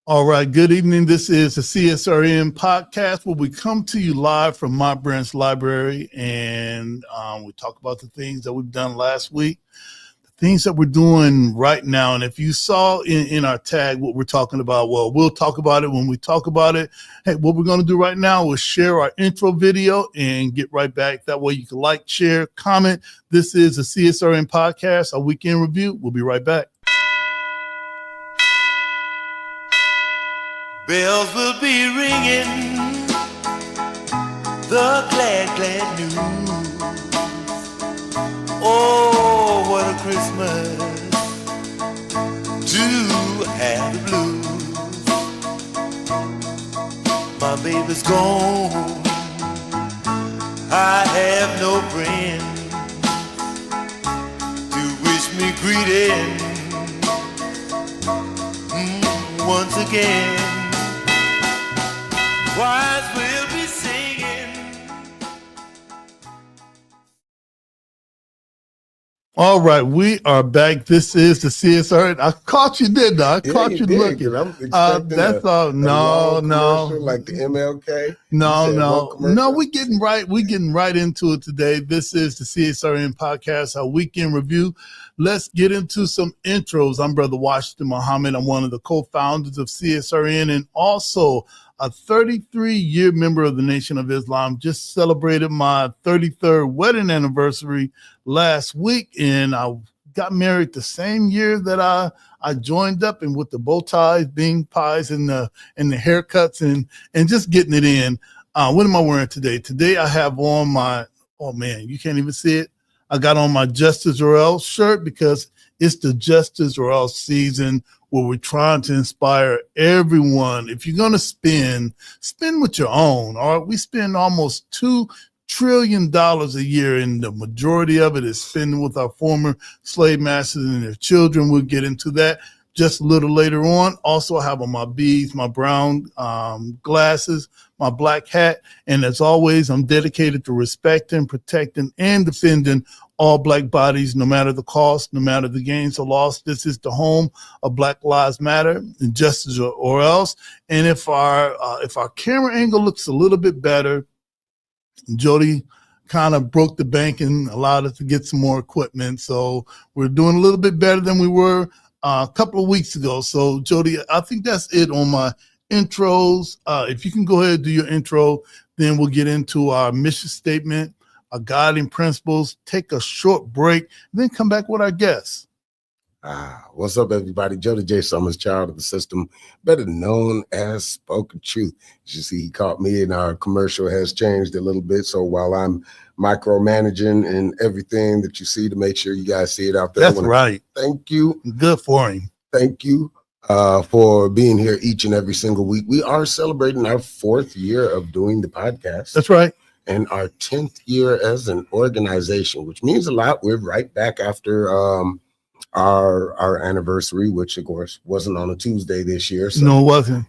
All right, good evening. This is the CSRN podcast where we come to you live from my branch library, and we talk about the things that we've done last week, the things that we're doing right now. And if you saw in our tag what we're talking about, well, we'll talk about it when we talk about it. Hey, what we're going to do right now is share our intro video and get right back. That way you can like, share, comment. This is the CSRN podcast, our weekend review. We'll be right back. Bells will be ringing, the glad, glad news. Oh, what a Christmas to have the blues. My baby's gone, I have no friend to wish me greeting once again. Choirs will be singing. All right, we are back. This is the CSRN. I caught you, didn't I? I caught you looking. I'm expecting that's all. No, like the MLK. No. We're getting right into it today. This is the CSRN podcast, our weekend review. Let's get into some intros. I'm Brother Washington Muhammad. I'm one of the co-founders of CSRN and also a 33-year member of the Nation of Islam. Just celebrated my 33rd wedding anniversary last week, and I got married the same year that I joined up, and with the bow ties, bean pies, and the haircuts, and just getting it in. What am I wearing today? Today I have on my, oh man, you can't even see it. I got on my Justice or Else shirt because it's the Justice or Else season where we're trying to inspire everyone. If you're going to spend with your own. All right, we spend almost $2 trillion a year, and the majority of it is spending with our former slave masters and their children. We'll get into that just a little later on. Also, I have on my beads, my brown glasses, my black hat, and as always, I'm dedicated to respecting, protecting, and defending all Black bodies, no matter the cost, no matter the gains or loss. This is the home of Black Lives Matter and Justice or Else. And if our camera angle looks a little bit better, Jody kind of broke the bank and allowed us to get some more equipment. So we're doing a little bit better than we were a couple of weeks ago. So Jody, I think that's it on my intros. If you can go ahead and do your intro, then we'll get into our mission statement, our guiding principles, take a short break, and then come back with our guests. What's up, everybody? Jody J. Summers, child of the system, better known as Spoken Truth. As you see, he caught me, and our commercial has changed a little bit. So while I'm micromanaging and everything that you see to make sure you guys see it out there. That's right. Thank you. Good for him. Thank you for being here each and every single week. We are celebrating our 4th year of doing the podcast. That's right. And our 10th year as an organization, which means a lot. We're right back after our anniversary, which of course wasn't on a Tuesday this year. So, no, it wasn't.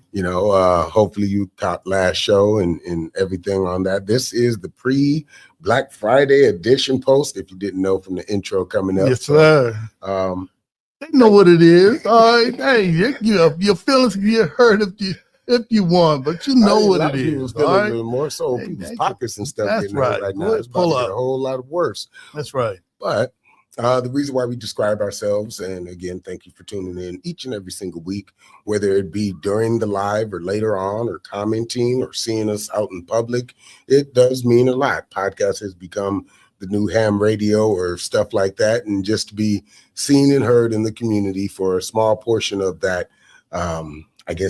Hopefully you caught last show and everything on that. This is the pre-Black Friday edition post, if you didn't know from the intro coming up. Yes, sir. They know what it is. All right. Hey, your feelings can get hurt if you want, but you know what it is. All right. More so people's pockets and stuff. That's right. Right now, it's about to get a whole lot worse. That's right. But the reason why we describe ourselves, and again, thank you for tuning in each and every single week, whether it be during the live or later on, or commenting or seeing us out in public, it does mean a lot. Podcast has become the new ham radio or stuff like that, and just to be seen and heard in the community for a small portion of that,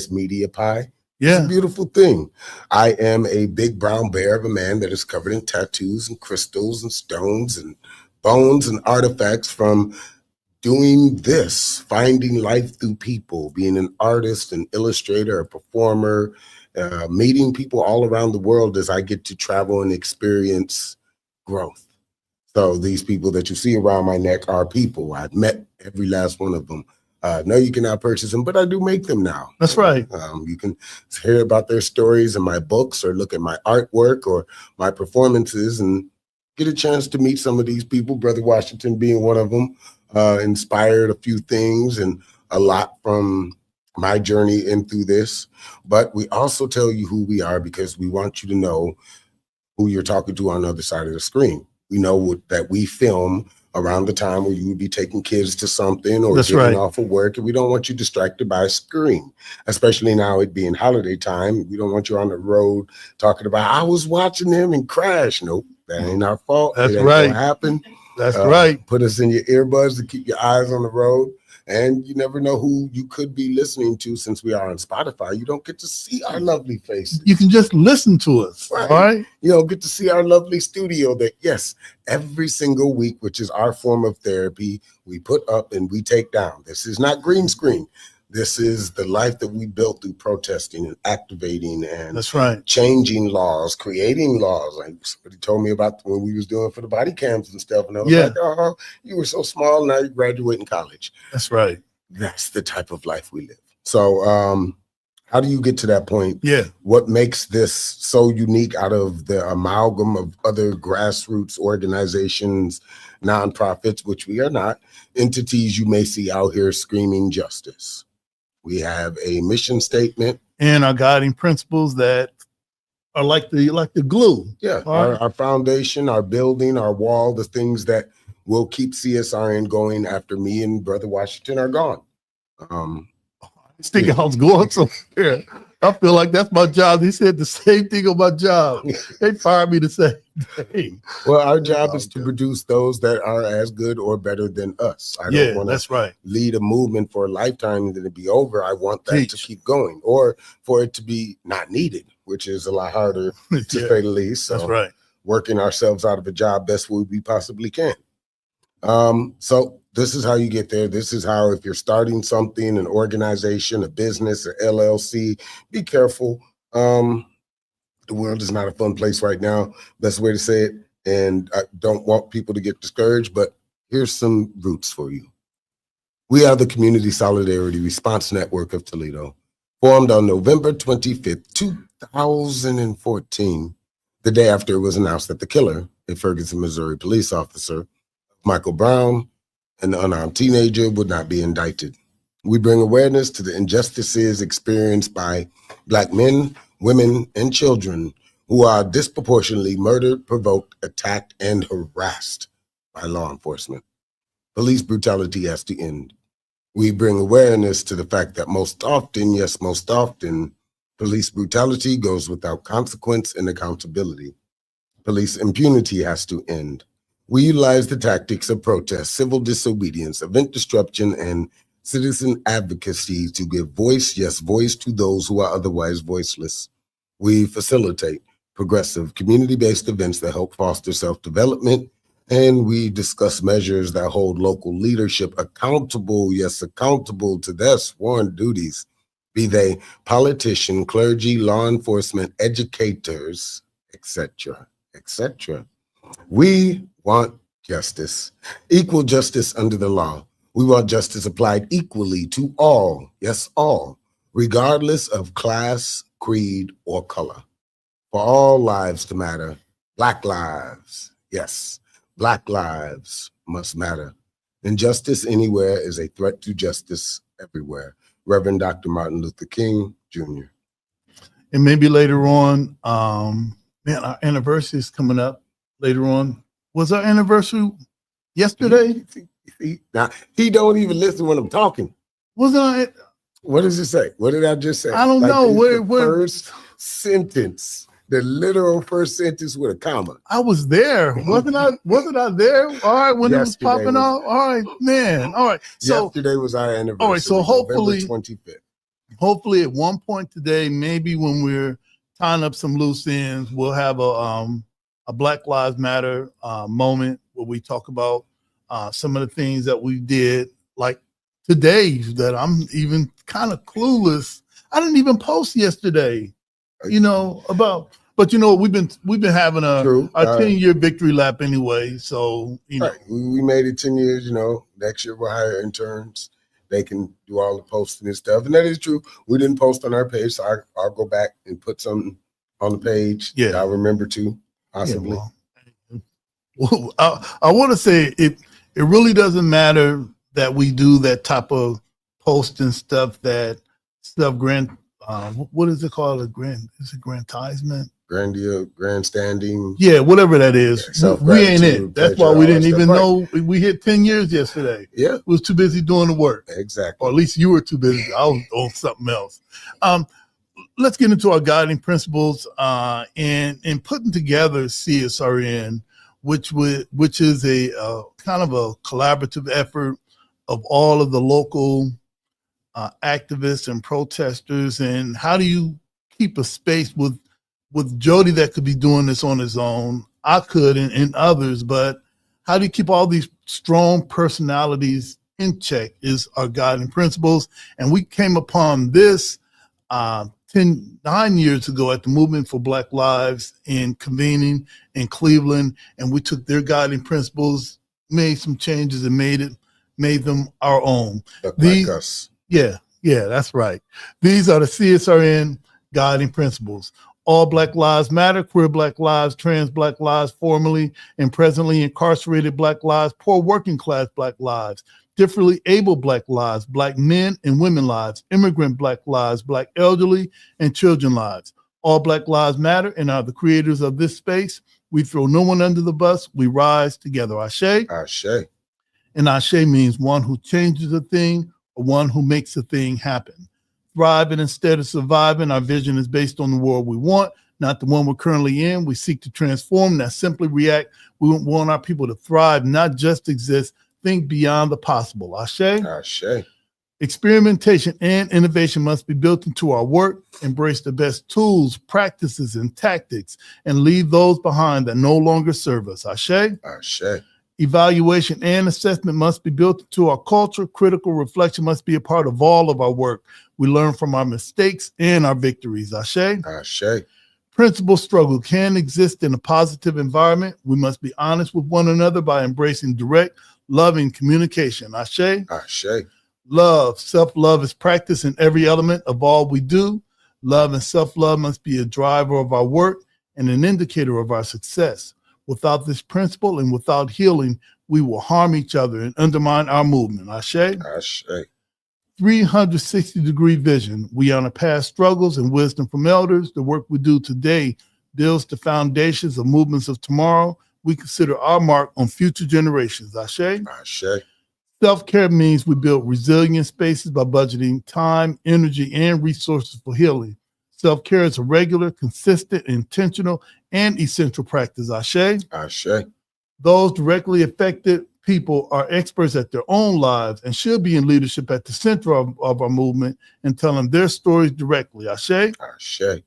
media pie. Yeah. It's a beautiful thing. I am a big brown bear of a man that is covered in tattoos and crystals and stones and bones and artifacts from doing this, finding life through people, being an artist, an illustrator, a performer, meeting people all around the world as I get to travel and experience growth. So these people that you see around my neck are people. I've met every last one of them. No, you cannot purchase them, but I do make them now. That's right. You can hear about their stories in my books, or look at my artwork or my performances, and get a chance to meet some of these people, Brother Washington being one of them. Inspired a few things, and a lot from my journey in through this, but we also tell you who we are because we want you to know who you're talking to on the other side of the screen. We know that we film around the time where you would be taking kids to something or That's getting right. off of work, and we don't want you distracted by a screen, especially now it being holiday time. We don't want you on the road talking about, I was watching them and crash. Nope, that ain't our fault. That's it ain't right. gonna happen. That's right. Put us in your earbuds to keep your eyes on the road. And you never know who you could be listening to. Since we are on Spotify, you don't get to see our lovely faces. You can just listen to us. Right. All right. You don't get to see our lovely studio that, yes, every single week, which is our form of therapy, we put up and we take down. This is not green screen. This is the life that we built through protesting and activating and That's right. changing laws, creating laws. Like somebody told me about when we was doing for the body cams and stuff. And I was like, oh, you were so small. Now you're graduating college. That's right. That's the type of life we live. So how do you get to that point? Yeah. What makes this so unique out of the amalgam of other grassroots organizations, nonprofits, which we are not, entities you may see out here screaming justice? We have a mission statement and our guiding principles that are like the glue. Yeah, our foundation, our building, our wall, the things that will keep CSRN going after me and Brother Washington are gone. I was thinking I was going somewhere. I feel like that's my job. He said the same thing on my job. They fired me the same day. Well, our job is to produce those that are as good or better than us. I don't want to lead a movement for a lifetime and then it be over. I want that to keep going, or for it to be not needed, which is a lot harder to say the least. So that's right. Working ourselves out of a job best way we possibly can. So this is how you get there. This is how, if you're starting something, an organization, a business, an LLC, be careful. The world is not a fun place right now. Best way to say it. And I don't want people to get discouraged, but here's some roots for you. We are the Community Solidarity Response Network of Toledo, formed on November 25th, 2014, the day after it was announced that the killer, a Ferguson, Missouri police officer, Michael Brown, an unarmed teenager, would not be indicted. We bring awareness to the injustices experienced by Black men, women, and children who are disproportionately murdered, provoked, attacked, and harassed by law enforcement. Police brutality has to end. We bring awareness to the fact that most often, yes, most often, police brutality goes without consequence and accountability. Police impunity has to end. We utilize the tactics of protest, civil disobedience, event disruption, and citizen advocacy to give voice, yes, voice to those who are otherwise voiceless. We facilitate progressive community-based events that help foster self-development, and we discuss measures that hold local leadership accountable, yes, accountable to their sworn duties, be they politician, clergy, law enforcement, educators, etc., etc. We want justice, equal justice under the law. We want justice applied equally to all, yes, all, regardless of class, creed, or color. For all lives to matter, Black lives, yes, Black lives must matter. Injustice anywhere is a threat to justice everywhere. Reverend Dr. Martin Luther King, Jr. And maybe later on, our anniversary is coming up later on. Was our anniversary yesterday? Now, he don't even listen when I'm talking. Wasn't I? What does it say? What did I just say? I don't know. First sentence, the literal first sentence with a comma. I was there. Wasn't I there? All right, when it was popping off. All right, man. All right. So yesterday was our anniversary. All right, so hopefully November 25th. Hopefully at one point today, maybe when we're tying up some loose ends, we'll have a Black Lives Matter moment where we talk about some of the things that we did, like today, that I'm even kind of clueless. I didn't even post yesterday, about. But we've been having our 10-year victory lap anyway. So right. We made it 10 years. Next year we'll hire interns. They can do all the posting and stuff, and that is true. We didn't post on our page, so I'll go back and put something on the page. Yeah, I'll remember to possibly. Yeah, well, I want to say it really doesn't matter that we do that type of post and stuff that self grand. What is it called? Is it grandizement? Grandstanding. Yeah, whatever that is. Yeah, we ain't it. That's why we didn't even know we hit 10 years yesterday. Yeah. We was too busy doing the work. Exactly. Or at least you were too busy. I was on something else. Let's get into our guiding principles and putting together CSRN, which is a kind of a collaborative effort of all of the local activists and protesters. And how do you keep a space with Jody that could be doing this on his own? I could and others, but how do you keep all these strong personalities in check is our guiding principles. And we came upon this 9 years ago at the Movement for Black Lives in convening in Cleveland. And we took their guiding principles, made some changes and made them our own. Like us. Yeah, that's right. These are the CSRN guiding principles. All Black lives matter, queer Black lives, trans Black lives, formerly and presently incarcerated Black lives, poor working class Black lives, differently able Black lives, Black men and women lives, immigrant Black lives, Black elderly and children lives. All Black lives matter and are the creators of this space. We throw no one under the bus. We rise together. Ashe. Ashe. And Ashe means one who changes a thing or one who makes a thing happen. Thriving instead of surviving. Our vision is based on the world we want, not the one we're currently in. We seek to transform, not simply react. We want our people to thrive, not just exist. Think beyond the possible. Ashe. Ashe. Experimentation and innovation must be built into our work. Embrace the best tools, practices, and tactics, and leave those behind that no longer serve us. Ashe. Ashe. Evaluation and assessment must be built into our culture. Critical reflection must be a part of all of our work. We learn from our mistakes and our victories. Ashe. Ashe. Principal struggle can exist in a positive environment. We must be honest with one another by embracing direct, loving communication. Ashe. Ashe. Love. Self-love is practiced in every element of all we do. Love and self-love must be a driver of our work and an indicator of our success. Without this principle and without healing, we will harm each other and undermine our movement. Ashe. Ashe. 360-degree vision. We honor past struggles and wisdom from elders. The work we do today builds the foundations of movements of tomorrow. We consider our mark on future generations. Ashe. Ashe. Self-care means we build resilient spaces by budgeting time, energy, and resources for healing. Self-care is a regular, consistent, intentional, and essential practice. Ashe. Ashe. Those directly affected people are experts at their own lives and should be in leadership at the center of our movement and telling their stories directly. Ashe. Ashe.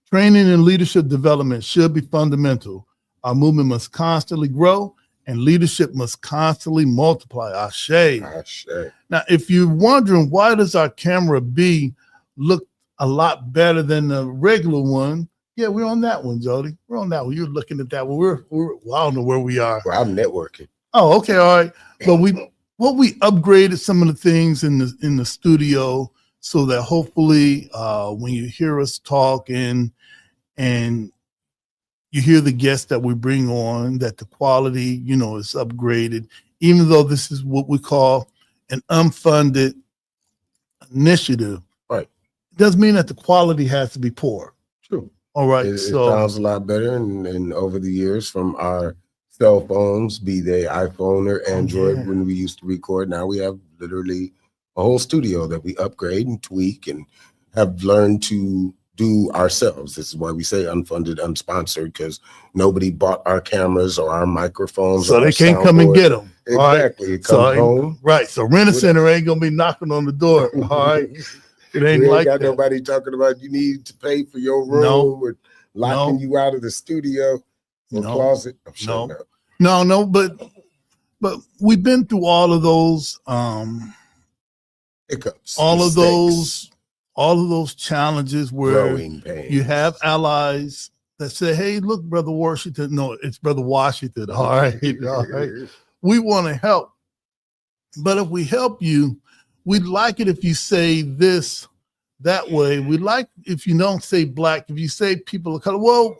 Training and leadership development should be fundamental. Our movement must constantly grow and leadership must constantly multiply. Ashe. Ashe. Now, if you're wondering why does our camera B look a lot better than the regular one, yeah, we're on that one, Jody. We're on that one. You're looking at that one. Well, I don't know where we are. Well, I'm networking. Oh, okay, all right. But we upgraded some of the things in the studio so that hopefully when you hear us talk and you hear the guests that we bring on, that the quality, is upgraded, even though this is what we call an unfunded initiative. Right. It doesn't mean that the quality has to be poor. True. All right. It sounds a lot better. And over the years from our cell phones, be they iPhone or Android, when we used to record, now we have literally a whole studio that we upgrade and tweak and have learned to do ourselves. This is why we say unfunded, unsponsored, because nobody bought our cameras or our microphones. So they can't come and get them. Exactly. It comes home. Right. So Rent-A-Center ain't going to be knocking on the door. All right. It ain't we like got that. Nobody talking about you need to pay for your room or locking you out of the studio or closet. I'm sure No, but we've been through all of those hiccups, all mistakes, of those challenges where growing pains. You have allies that say, hey, look, Brother Washington. No, it's Brother Washington. All right. All right. We want to help. But if we help you, we'd like it if you say this that way. We'd like if you don't say black, if you say people of color, well,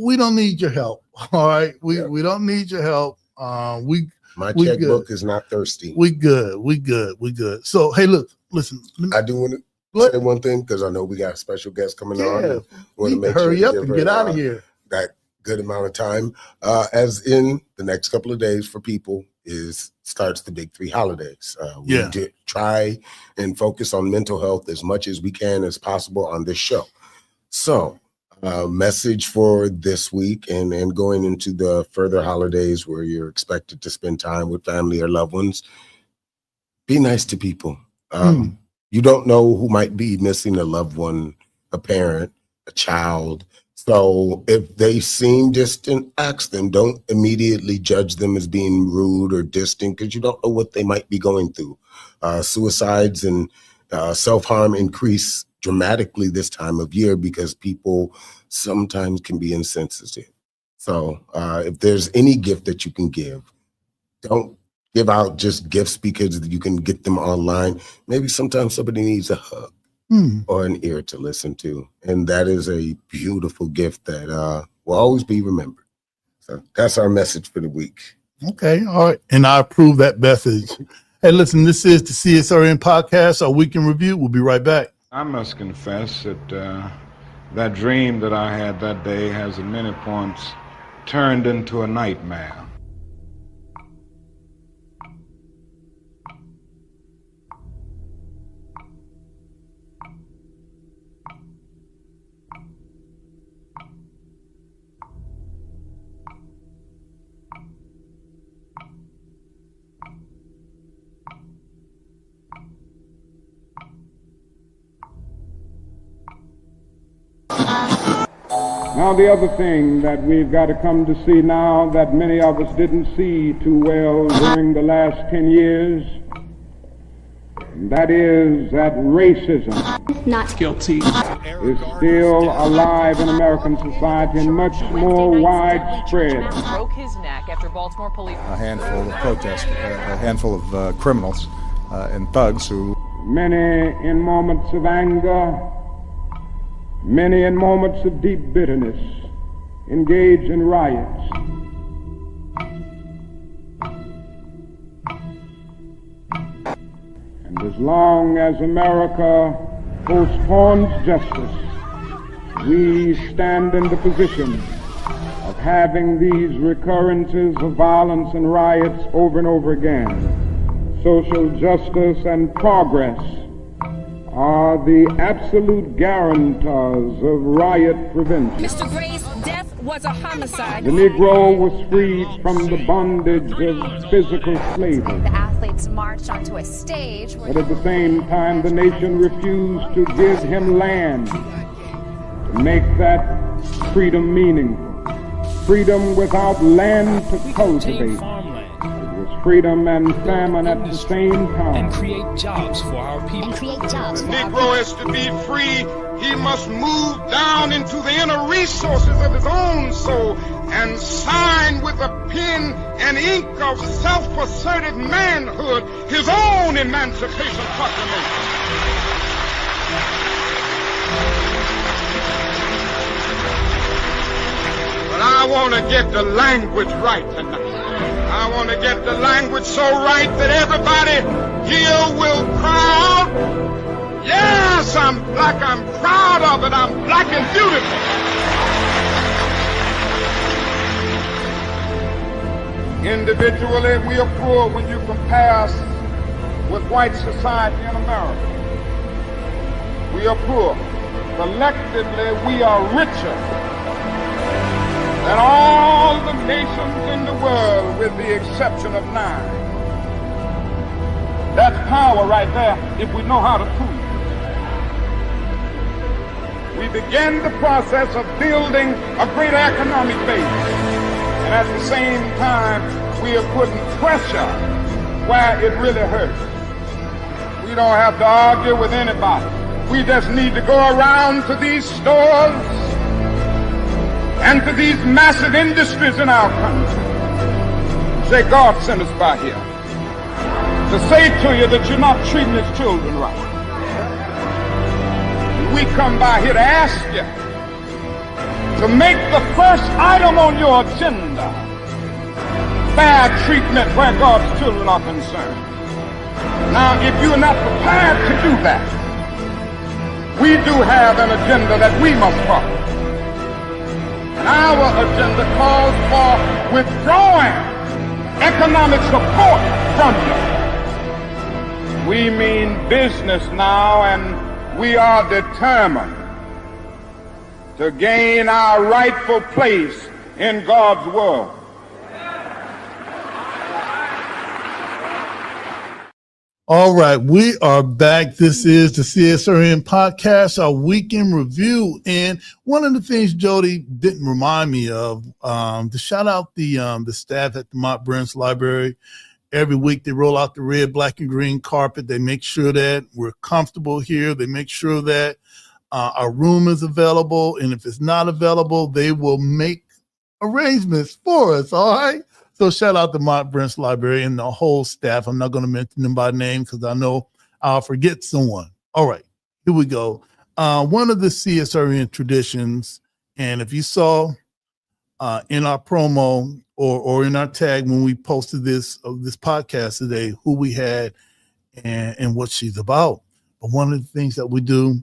we don't need your help. All right. We don't need your help. My checkbook is not thirsty. We good. So, hey, look, listen. I do want to say one thing because I know we got a special guest coming on. Want to make hurry up and get out of here. That good amount of time, as in the next couple of days for people starts the big 3 holidays. We did try and focus on mental health as much as we can as possible on this show. So message for this week and going into the further holidays where you're expected to spend time with family or loved ones, be nice to people. You don't know who might be missing a loved one, a parent, a child. So if they seem distant, ask them. Don't immediately judge them as being rude or distant because you don't know what they might be going through. Suicides and self-harm increase dramatically this time of year because people sometimes can be insensitive. So if there's any gift that you can give, don't give out just gifts because you can get them online. Maybe sometimes somebody needs a hug or an ear to listen to. And that is a beautiful gift that will always be remembered. So that's our message for the week. Okay. All right. And I approve that message. Hey, listen, this is the CSRN podcast, our week in review. We'll be right back. I must confess that that dream that I had that day has at many points turned into a nightmare. Now, the other thing that we've got to come to see now that many of us didn't see too well during the last 10 years, that is that racism not guilty is still alive in American society and much more widespread. Broke his neck after Baltimore police. A handful of protesters, a handful of criminals and thugs who... Many in moments of anger, many in moments of deep bitterness, engage in riots. And as long as America postpones justice, we stand in the position of having these recurrences of violence and riots over and over again. Social justice and progress are the absolute guarantors of riot prevention. Mr. Gray's death was a homicide. The Negro was freed from the bondage of physical slavery. The athletes marched onto a stage. But at the same time, the nation refused to give him land to make that freedom meaningful. Freedom without land to cultivate. Freedom and famine at the same time. And create jobs for our people. The Negro is to be free. He must move down into the inner resources of his own soul and sign with a pen and ink of self-assertive manhood his own Emancipation Proclamation. But I want to get the language right tonight. I want to get the language so right that everybody here will cry out, yes, I'm black, I'm proud of it, I'm black and beautiful. Individually, we are poor when you compare us with white society in America. We are poor. Collectively, we are richer than all the nations in the world with the exception of 9. That's power right there if we know how to prove it. We begin the process of building a greater economic base. And at the same time, we are putting pressure where it really hurts. We don't have to argue with anybody. We just need to go around to these stores and to these massive industries in our country. Say, God sent us by here to say to you that you're not treating his children right. We come by here to ask you to make the first item on your agenda fair treatment where God's children are concerned. Now, if you're not prepared to do that, we do have an agenda that we must follow. And our agenda calls for withdrawing economic support from you. We mean business now, and we are determined to gain our rightful place in God's world. All right, we are back. This is the CSRN podcast, our weekend review. And one of the things Jody didn't remind me of, to shout out the staff at the Mont Brent's Library. Every week they roll out the red, black, and green carpet. They make sure that we're comfortable here. They make sure that our room is available. And if it's not available, they will make arrangements for us, all right? So shout out to Mont Brent's Library and the whole staff. I'm not going to mention them by name because I know I'll forget someone. All right, here we go. One of the CSRN traditions, and if you saw in our promo or in our tag when we posted this podcast today, who we had and what she's about. But one of the things that we do,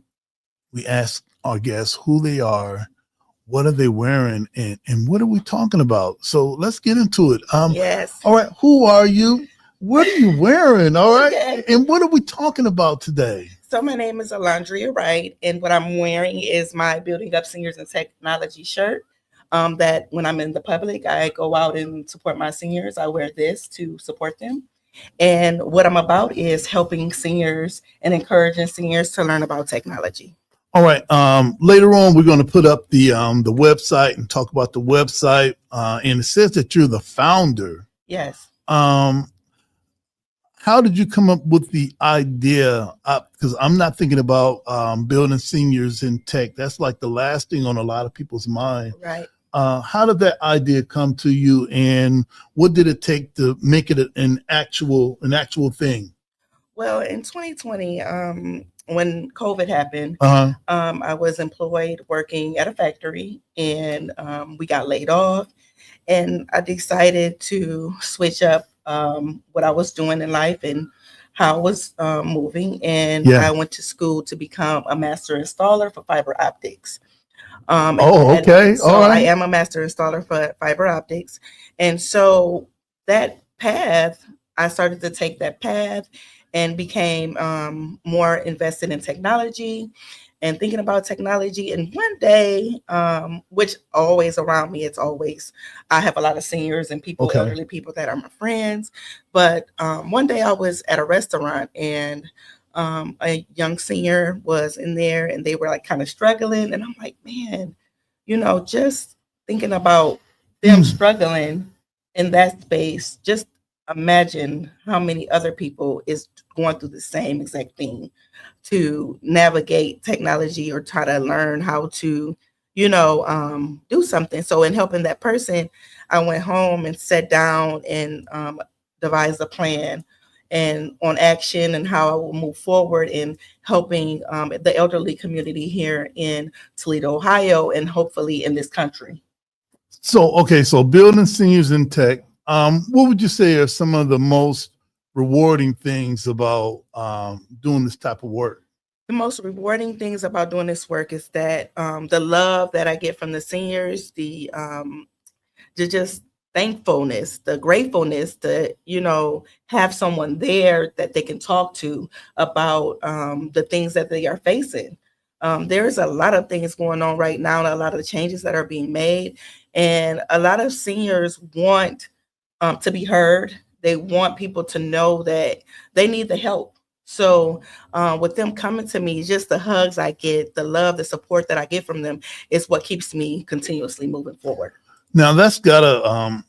we ask our guests who they are, what are they wearing, and what are we talking about? So let's get into it. Yes. All right. Who are you? What are you wearing? All right. Okay. And what are we talking about today? So my name is Alondria Wright, and what I'm wearing is my Building Up Seniors in Technology shirt. That when I'm in the public, I go out and support my seniors. I wear this to support them. And what I'm about is helping seniors and encouraging seniors to learn about technology. All right. Later on, we're going to put up the website and talk about the website. And it says that you're the founder. Yes. How did you come up with the idea? Because I'm not thinking about building seniors in tech. That's like the last thing on a lot of people's mind. Right. How did that idea come to you, and what did it take to make it an actual thing? Well, in 2020, when COVID happened, I was employed working at a factory, and we got laid off, and I decided to switch up what I was doing in life and how I was moving, and I went to school to become a master installer for fiber optics. Okay. So all right. I am a master installer for fiber optics, and so that path, I started to take that path and became more invested in technology and thinking about technology. And one day, which always around me, I have a lot of seniors and people, elderly people that are my friends. But one day I was at a restaurant, and a young senior was in there, and they were like kind of struggling. And I'm like, man, just thinking about them struggling in that space, just imagine how many other people is going through the same exact thing to navigate technology or try to learn how to, do something. So in helping that person, I went home and sat down and devised a plan and on action and how I will move forward in helping the elderly community here in Toledo, Ohio, and hopefully in this country. So building seniors in tech. What would you say are some of the most rewarding things about doing this type of work? The most rewarding things about doing this work is that the love that I get from the seniors, the just thankfulness, the gratefulness to, have someone there that they can talk to about the things that they are facing. There's a lot of things going on right now, and a lot of changes that are being made. And a lot of seniors want to be heard. They want people to know that they need the help. So with them coming to me, just the hugs I get, the love, the support that I get from them is what keeps me continuously moving forward. Now that's gotta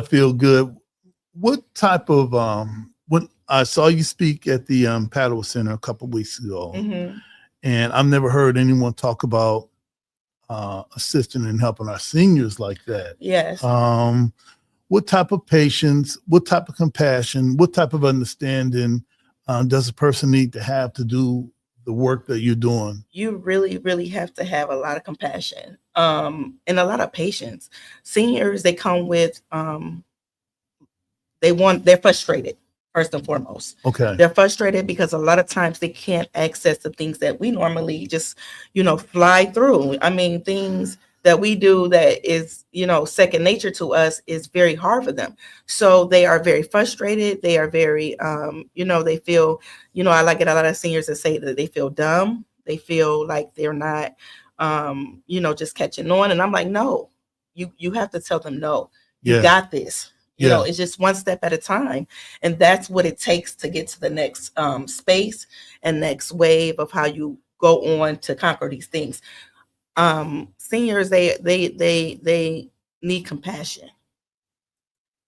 feel good. What type of when I saw you speak at the Paddle Center a couple of weeks ago, and I've never heard anyone talk about assisting and helping our seniors like that. Yes. What type of patience, what type of compassion, what type of understanding does a person need to have to do the work that you're doing? You really, really have to have a lot of compassion and a lot of patience. Seniors, they come with, they're frustrated. first and foremost. Okay. They're frustrated because a lot of times they can't access the things that we normally just, fly through. I mean, things that we do that is, second nature to us is very hard for them. So they are very frustrated. They are very, they feel, I get a lot of seniors that say that they feel dumb. They feel like they're not, just catching on. And I'm like, no, you have to tell them, no, you got this. It's just one step at a time. And that's what it takes to get to the next space and next wave of how you go on to conquer these things. Seniors, they need compassion.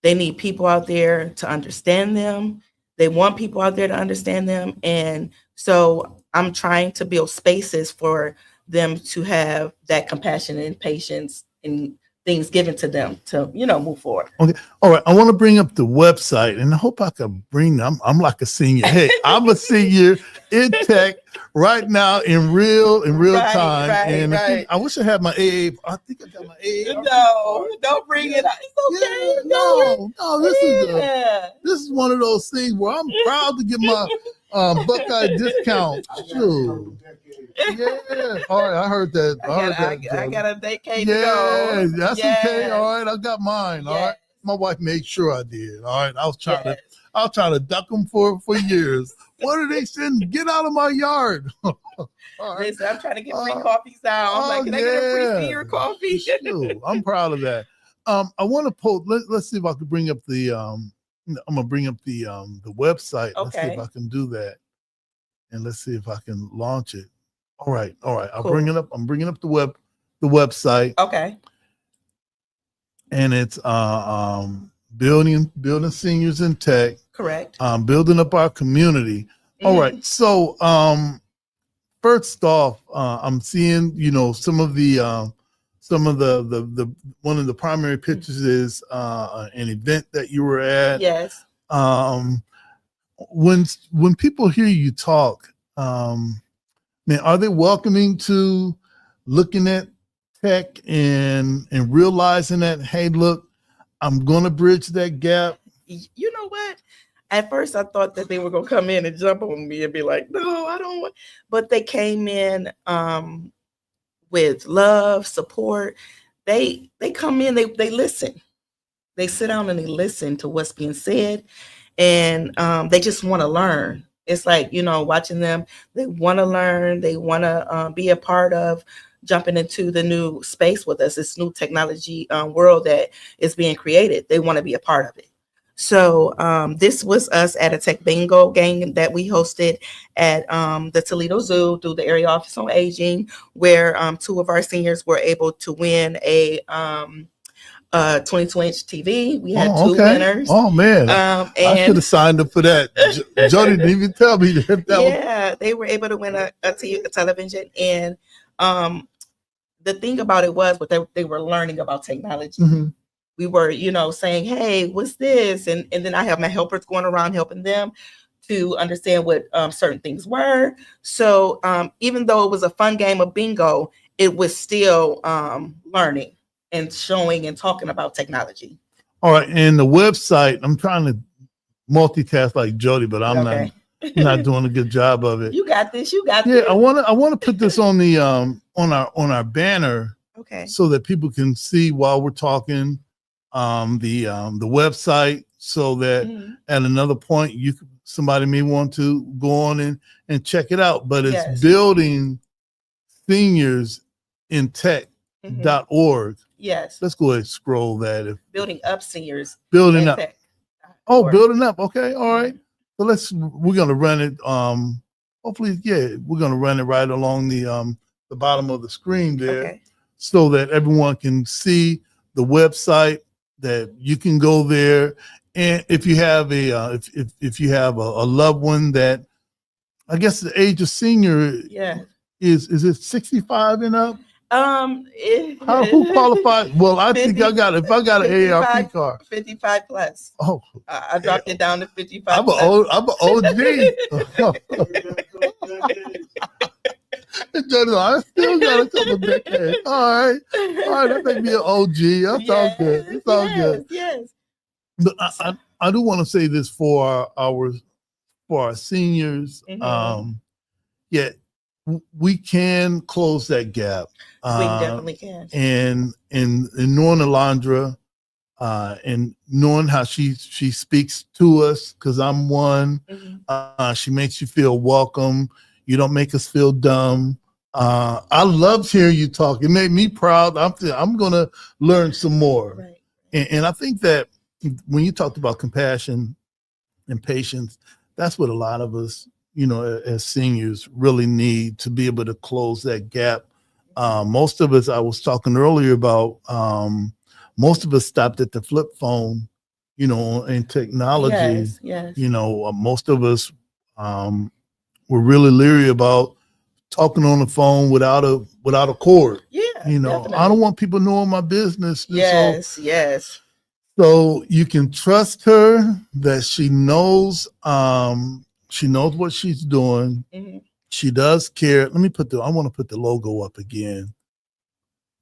They need people out there to understand them. They want people out there to understand them. And so I'm trying to build spaces for them to have that compassion and patience and things given to them to, move forward. Okay. All right. I want to bring up the website, and I hope I can bring them. I'm like a senior. Hey, I'm a senior in tech right now in real time. And I wish I had my AA. I think I got my AA. No, don't bring it up. It's okay. Yeah, no. This is one of those things where I'm proud to get my Buckeye discount. Sure. Yeah. All right. I heard that. I got a decade to go. Yeah, that's okay. All right. I got mine. All right. My wife made sure I did. All right. I was trying to duck them for years. What are they saying? Get out of my yard. Right. Listen, I'm trying to get free coffees out. I'm like, can I get a free senior coffee? Sure. I'm proud of that. I want to post. Let's see if I can bring up the. I'm gonna bring up the website. Okay. Let's see if I can do that, and let's see if I can launch it. All right. I'll bring it up. I'm bringing up the website. Okay. And it's building seniors in tech. Correct. Building up our community. Mm-hmm. All right. So first off, I'm seeing some of the one of the primary pictures is an event that you were at. Yes. When people hear you talk, man, are they welcoming to looking at tech and realizing that, hey, look, I'm going to bridge that gap? You know what? At first, I thought that they were going to come in and jump on me and be like, no, I don't want. But they came in with love, support. They come in, they listen. They sit down and they listen to what's being said. And they just want to learn. It's like, watching them, they want to learn. They want to be a part of jumping into the new space with us, this new technology world that is being created. They want to be a part of it. So this was us at a tech bingo game that we hosted at the Toledo Zoo through the Area Office on Aging, where 2 of our seniors were able to win a 22-inch TV. We had 2 winners. Oh man, I should have signed up for that. Jody didn't even tell me that. They were able to win a television, and the thing about it was, what they were learning about technology. Mm-hmm. We were, saying, "Hey, what's this?" And then I have my helpers going around helping them to understand what certain things were. So even though it was a fun game of bingo, it was still learning and showing and talking about technology. All right. And the website, I'm trying to multitask like Jody, but I'm not doing a good job of it. You got this. Yeah, I want to put this on the on our banner. Okay. So that people can see while we're talking the website, so that at another point somebody may want to go on and check it out. But it's building seniors in tech.org. Yes. Let's go ahead and scroll that. Building up seniors. Building up. Building up. Okay. All right. So we're going to run it. Hopefully, we're going to run it right along the bottom of the screen there, so that everyone can see the website, that you can go there. And if you have if you have a loved one that, I guess the age of senior is it 65 and up? Who qualifies? Well, I 50, think if I got an AARP card, 55 plus. Oh, I dropped it down to 55. I'm an OG. I still got a couple of decades. All right, that make me an OG. That's all good. It's all good. Yes. I do want to say this for our seniors. Yeah, we can close that gap. We definitely can. And knowing Alondria, and knowing how she speaks to us, because I'm one. She makes you feel welcome. You don't make us feel dumb. I loved hearing you talk. It made me proud. I'm going to learn some more. Right. And I think that when you talked about compassion and patience, that's what a lot of us, as seniors really need to be able to close that gap. Most of us, I was talking earlier about, most of us stopped at the flip phone, and technology. Yes. Most of us were really leery about talking on the phone without a cord. Yeah, definitely. I don't want people knowing my business. Yes. So you can trust her that she knows what she's doing. She does care. I want to put the logo up again.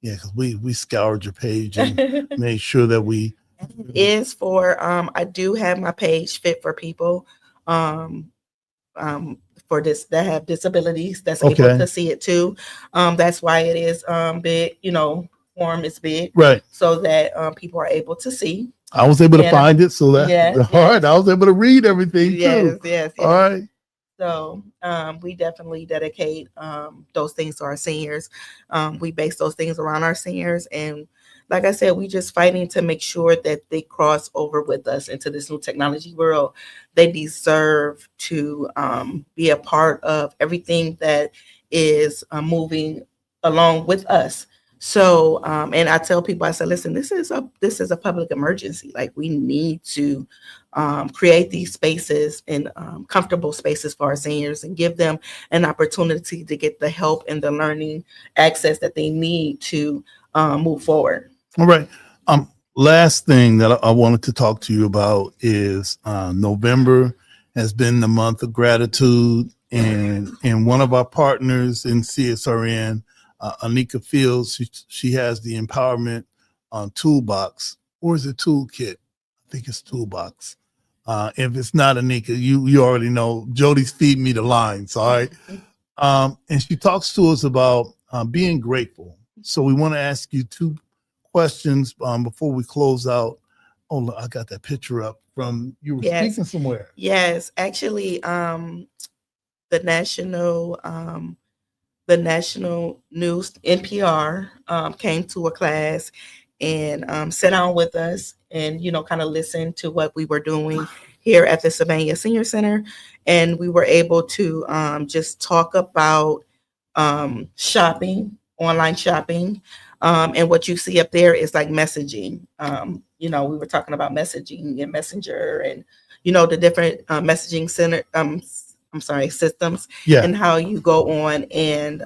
Yeah, because we scoured your page and made sure that we. It is for I do have my page Fit for People for this that have disabilities that's able to see it too. That's why it is big, form is big, right? So that people are able to see. I was able to find it, so that all right. I was able to read everything too. Yes. All right. So we definitely dedicate those things to our seniors. We base those things around our seniors. And like I said, we just fighting to make sure that they cross over with us into this new technology world. They deserve to be a part of everything that is moving along with us. So, and I tell people, I said, listen, this is a public emergency. Like, we need to create these spaces and comfortable spaces for our seniors and give them an opportunity to get the help and the learning access that they need to move forward. All right. Last thing that I wanted to talk to you about is November has been the month of gratitude, and one of our partners in CSRN, Anika Fields, she has the Empowerment Toolbox, or is it Toolkit? I think it's Toolbox. If it's not Anika, you already know. Jody's feeding me the lines, all right? And she talks to us about being grateful. So we want to ask you two questions before we close out. Oh, look, I got that picture up from you were speaking somewhere. Yes, actually, the national news NPR came to a class and sat down with us and kind of listened to what we were doing here at the Savannah Senior Center, and we were able to just talk about online shopping. And what you see up there is like messaging. We were talking about messaging and Messenger and, the different messaging systems and how you go on and,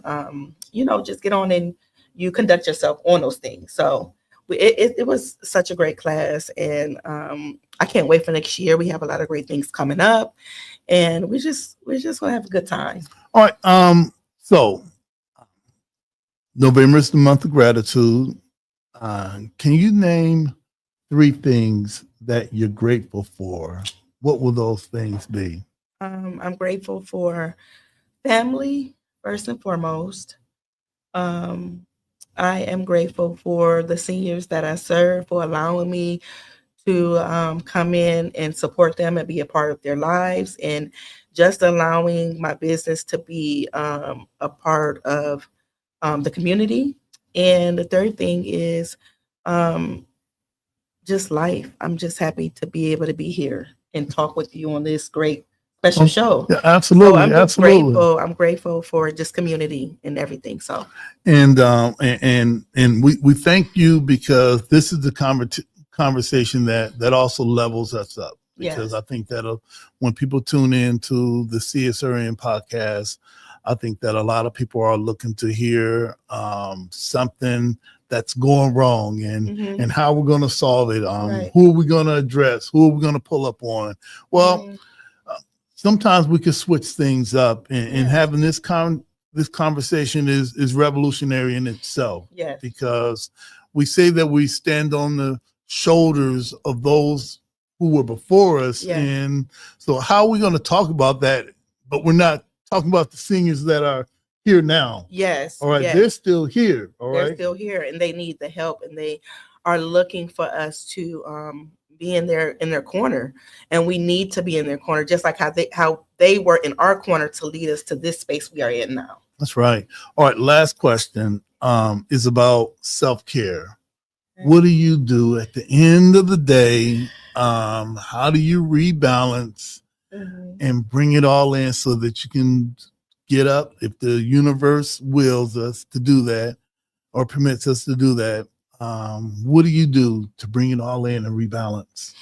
just get on and you conduct yourself on those things. So it was such a great class, and I can't wait for next year. We have a lot of great things coming up, and we're just gonna have a good time. All right. So November is the month of gratitude. Can you name 3 things that you're grateful for? What will those things be? I'm grateful for family, first and foremost. I am grateful for the seniors that I serve for allowing me to come in and support them and be a part of their lives, and just allowing my business to be a part of the community. And the third thing is just life. I'm just happy to be able to be here and talk with you on this great special show. Yeah, absolutely. So I'm absolutely. I'm grateful for just community and everything. So and we thank you, because this is the conversation that also levels us up, because I think that when people tune in to the CSRN podcast, I think that a lot of people are looking to hear something that's going wrong and how we're going to solve it. Who are we going to address? Who are we going to pull up on? Well, sometimes we can switch things up, and having this conversation is revolutionary in itself. Yes. Because we say that we stand on the shoulders of those who were before us. Yeah. And so how are we going to talk about that? But we're not talking about the seniors that are here now. Yes. All right. Yes. They're still here. All They're right. still here, and they need the help, and they are looking for us to be in their corner, and we need to be in their corner, just like how they were in our corner to lead us to this space we are in now. That's right. All right. Last question is about self-care. What do you do at the end of the day? How do you rebalance and bring it all in so that you can get up if the universe wills us to do that or permits us to do that? What do you do to bring it all in and rebalance?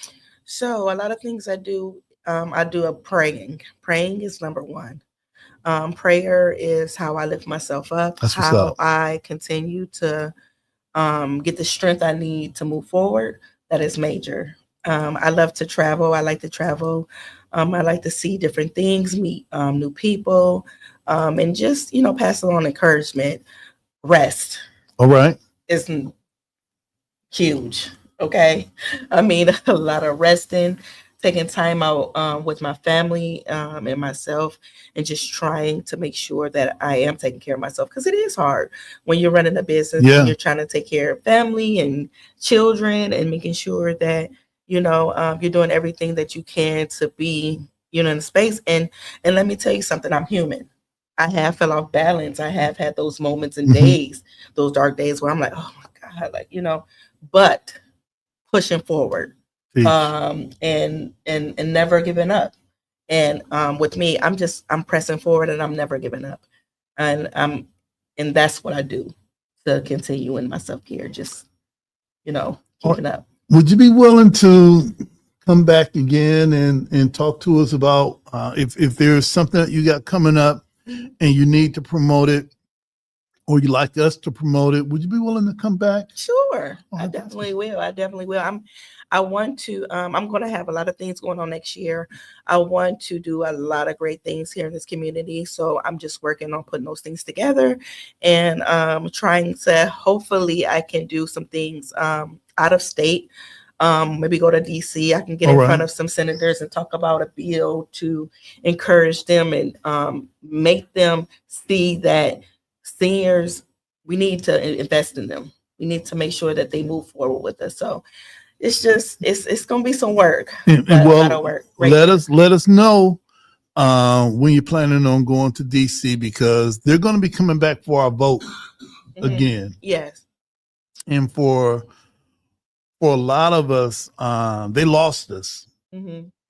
So a lot of things I do a praying. Praying is number one. Prayer is how I lift myself up, how I continue to get the strength I need to move forward. That is major. I love to travel. I like to travel. I like to see different things, meet new people, and just, pass along encouragement. Rest. All right. Isn't huge. Okay. I mean, a lot of resting, taking time out with my family and myself, and just trying to make sure that I am taking care of myself, because it is hard when you're running a business and you're trying to take care of family and children and making sure that you're doing everything that you can to be in the space. And let me tell you something, I'm human. I have fell off balance. I have had those moments and days, those dark days where I'm like, oh my God, but pushing forward. And never giving up. And with me, I'm pressing forward, and I'm never giving up. And that's what I do to continue in my self-care, just keeping up. Would you be willing to come back again and talk to us about if there's something that you got coming up and you need to promote it, or you'd like us to promote it? Would you be willing to come back? Sure. I definitely will. I want to, I'm going to have a lot of things going on next year. I want to do a lot of great things here in this community. So I'm just working on putting those things together, and trying to, hopefully I can do some things out of state. Maybe go to DC. I can get in front of some senators and talk about a bill to encourage them and make them see that seniors, we need to invest in them. We need to make sure that they move forward with us. So it's going to be some work. A lot of work. Let us know when you're planning on going to DC, because they're going to be coming back for our vote again. Yes. And for a lot of us, they lost us,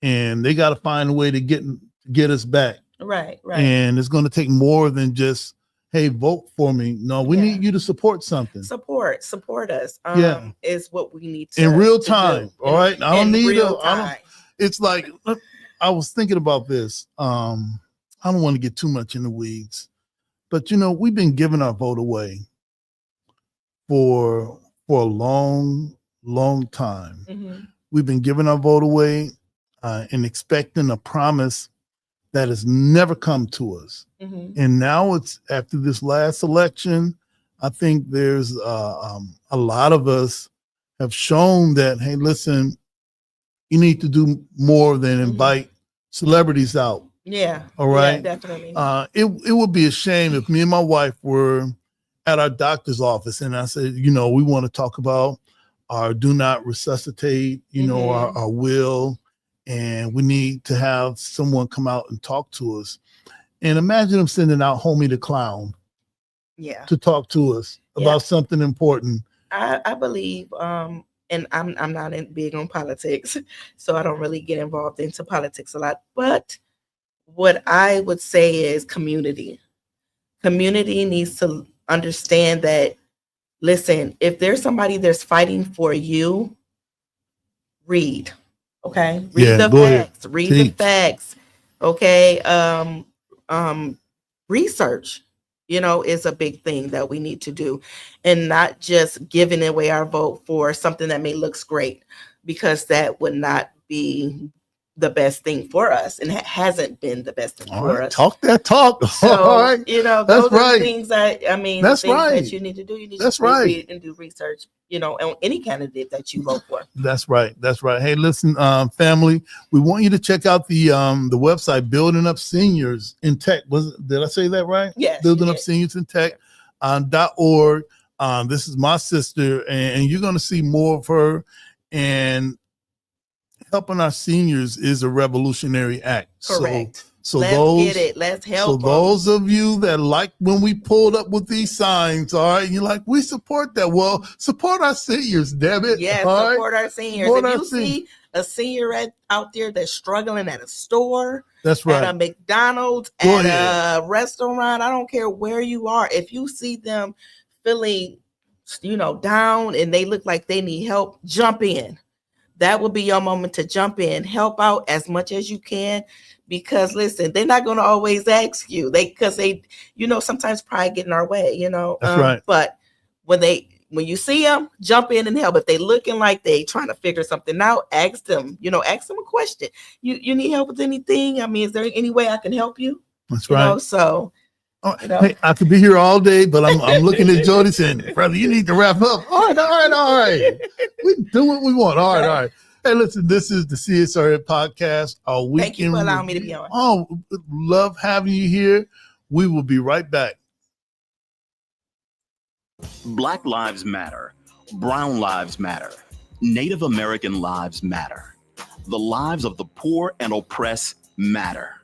and they got to find a way to get us back. Right. And it's going to take more than just, hey, vote for me. No, we need you to support something. Support us. Is what we need to in real time. All right. I don't need it's like, I was thinking about this. I don't want to get too much in the weeds, but we've been giving our vote away for a long time. We've been giving our vote away and expecting a promise that has never come to us. And now it's after this last election, I think there's a lot of us have shown that, hey, listen, you need to do more than invite celebrities out. Yeah. All right. Yeah, definitely. It would be a shame if me and my wife were at our doctor's office and I said, we want to talk about our do not resuscitate, our will, and we need to have someone come out and talk to us. And imagine them sending out Homie the Clown to talk to us about something important. I believe, and I'm not big on politics, so I don't really get involved into politics a lot. But what I would say is community. Community needs to understand that, listen, if there's somebody that's fighting for you, read. Okay. Read the facts. Read the facts. Okay. Research, is a big thing that we need to do, and not just giving away our vote for something that may looks great, because that would not be the best thing for us, and it hasn't been the best thing for us. Talk that talk. So, all right. Those are the things that, That's things right. that you need to do. You need That's to read and do research, on any candidate that you vote for. That's right. That's right. Hey, listen, family, we want you to check out the website, Building Up Seniors in Tech. Did I say that right? Yes. Building Up Seniors in Tech .org. This is my sister, and you're going to see more of her. And helping our seniors is a revolutionary act. Correct. So let's those get it. Let's help. So those of you that like when we pulled up with these signs, all right, you're like, we support that. Well, support our seniors, damn it. Yes, support our seniors. If you see a senior out there that's struggling at a store, that's right, at a McDonald's, at a restaurant, I don't care where you are. If you see them feeling, down and they look like they need help, jump in. That will be your moment to jump in, help out as much as you can, because listen, they're not going to always ask you. Because they sometimes pride get in our way, That's right. But when you see them, jump in and help. If they looking like they trying to figure something out, ask them a question. You need help with anything? I mean, is there any way I can help you? That's right. So. Hey, I could be here all day, but I'm looking at Jody saying, brother, you need to wrap up. All right. We do what we want. All right. Hey, listen, this is the CSRN podcast. Thank you for allowing me to be on. Oh, love having you here. We will be right back. Black lives matter. Brown lives matter. Native American lives matter. The lives of the poor and oppressed matter.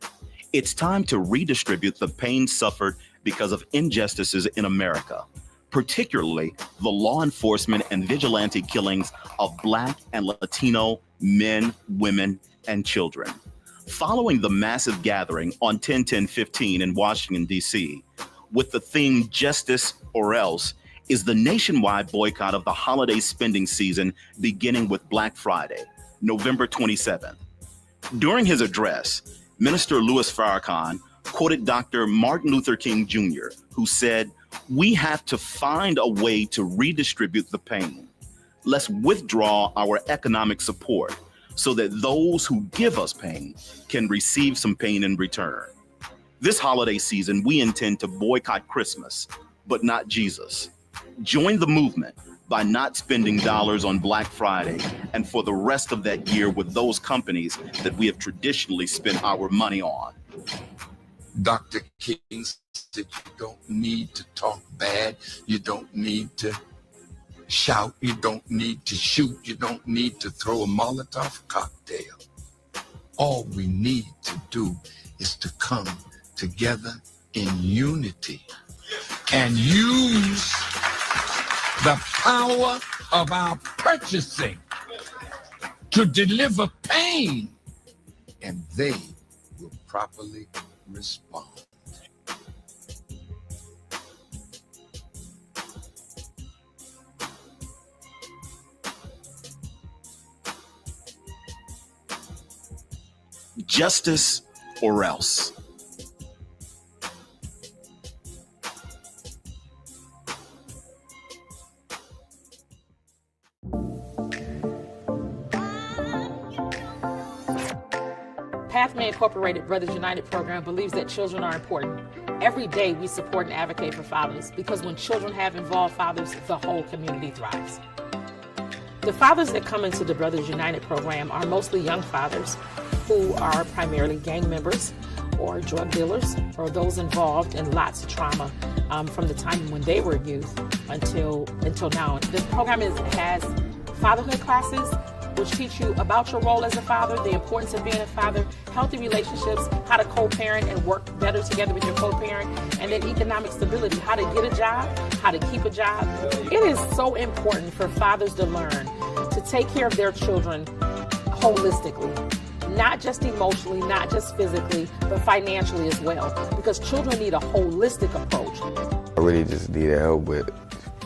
It's time to redistribute the pain suffered because of injustices in America, particularly the law enforcement and vigilante killings of Black and Latino men, women, and children. Following the massive gathering on 10/10/15 in Washington, D.C., with the theme Justice or Else, is the nationwide boycott of the holiday spending season beginning with Black Friday, November 27th. During his address, Minister Louis Farrakhan quoted Dr. Martin Luther King Jr., who said, "We have to find a way to redistribute the pain. Let's withdraw our economic support so that those who give us pain can receive some pain in return. This holiday season, we intend to boycott Christmas, but not Jesus. Join the movement by not spending dollars on Black Friday and for the rest of that year with those companies that we have traditionally spent our money on." Dr. King said you don't need to talk bad, you don't need to shout, you don't need to shoot, you don't need to throw a Molotov cocktail. All we need to do is to come together in unity and use the power of our purchasing to deliver pain, and they will properly respond. Justice or else. Pathway Incorporated Brothers United program believes that children are important. Every day we support and advocate for fathers because when children have involved fathers, the whole community thrives. The fathers that come into the Brothers United program are mostly young fathers who are primarily gang members or drug dealers or those involved in lots of trauma from the time when they were youth until now. This program has fatherhood classes which teach you about your role as a father, the importance of being a father, healthy relationships, how to co-parent and work better together with your co-parent, and then economic stability, how to get a job, how to keep a job. It is so important for fathers to learn to take care of their children holistically, not just emotionally, not just physically, but financially as well, because children need a holistic approach. I really just needed help with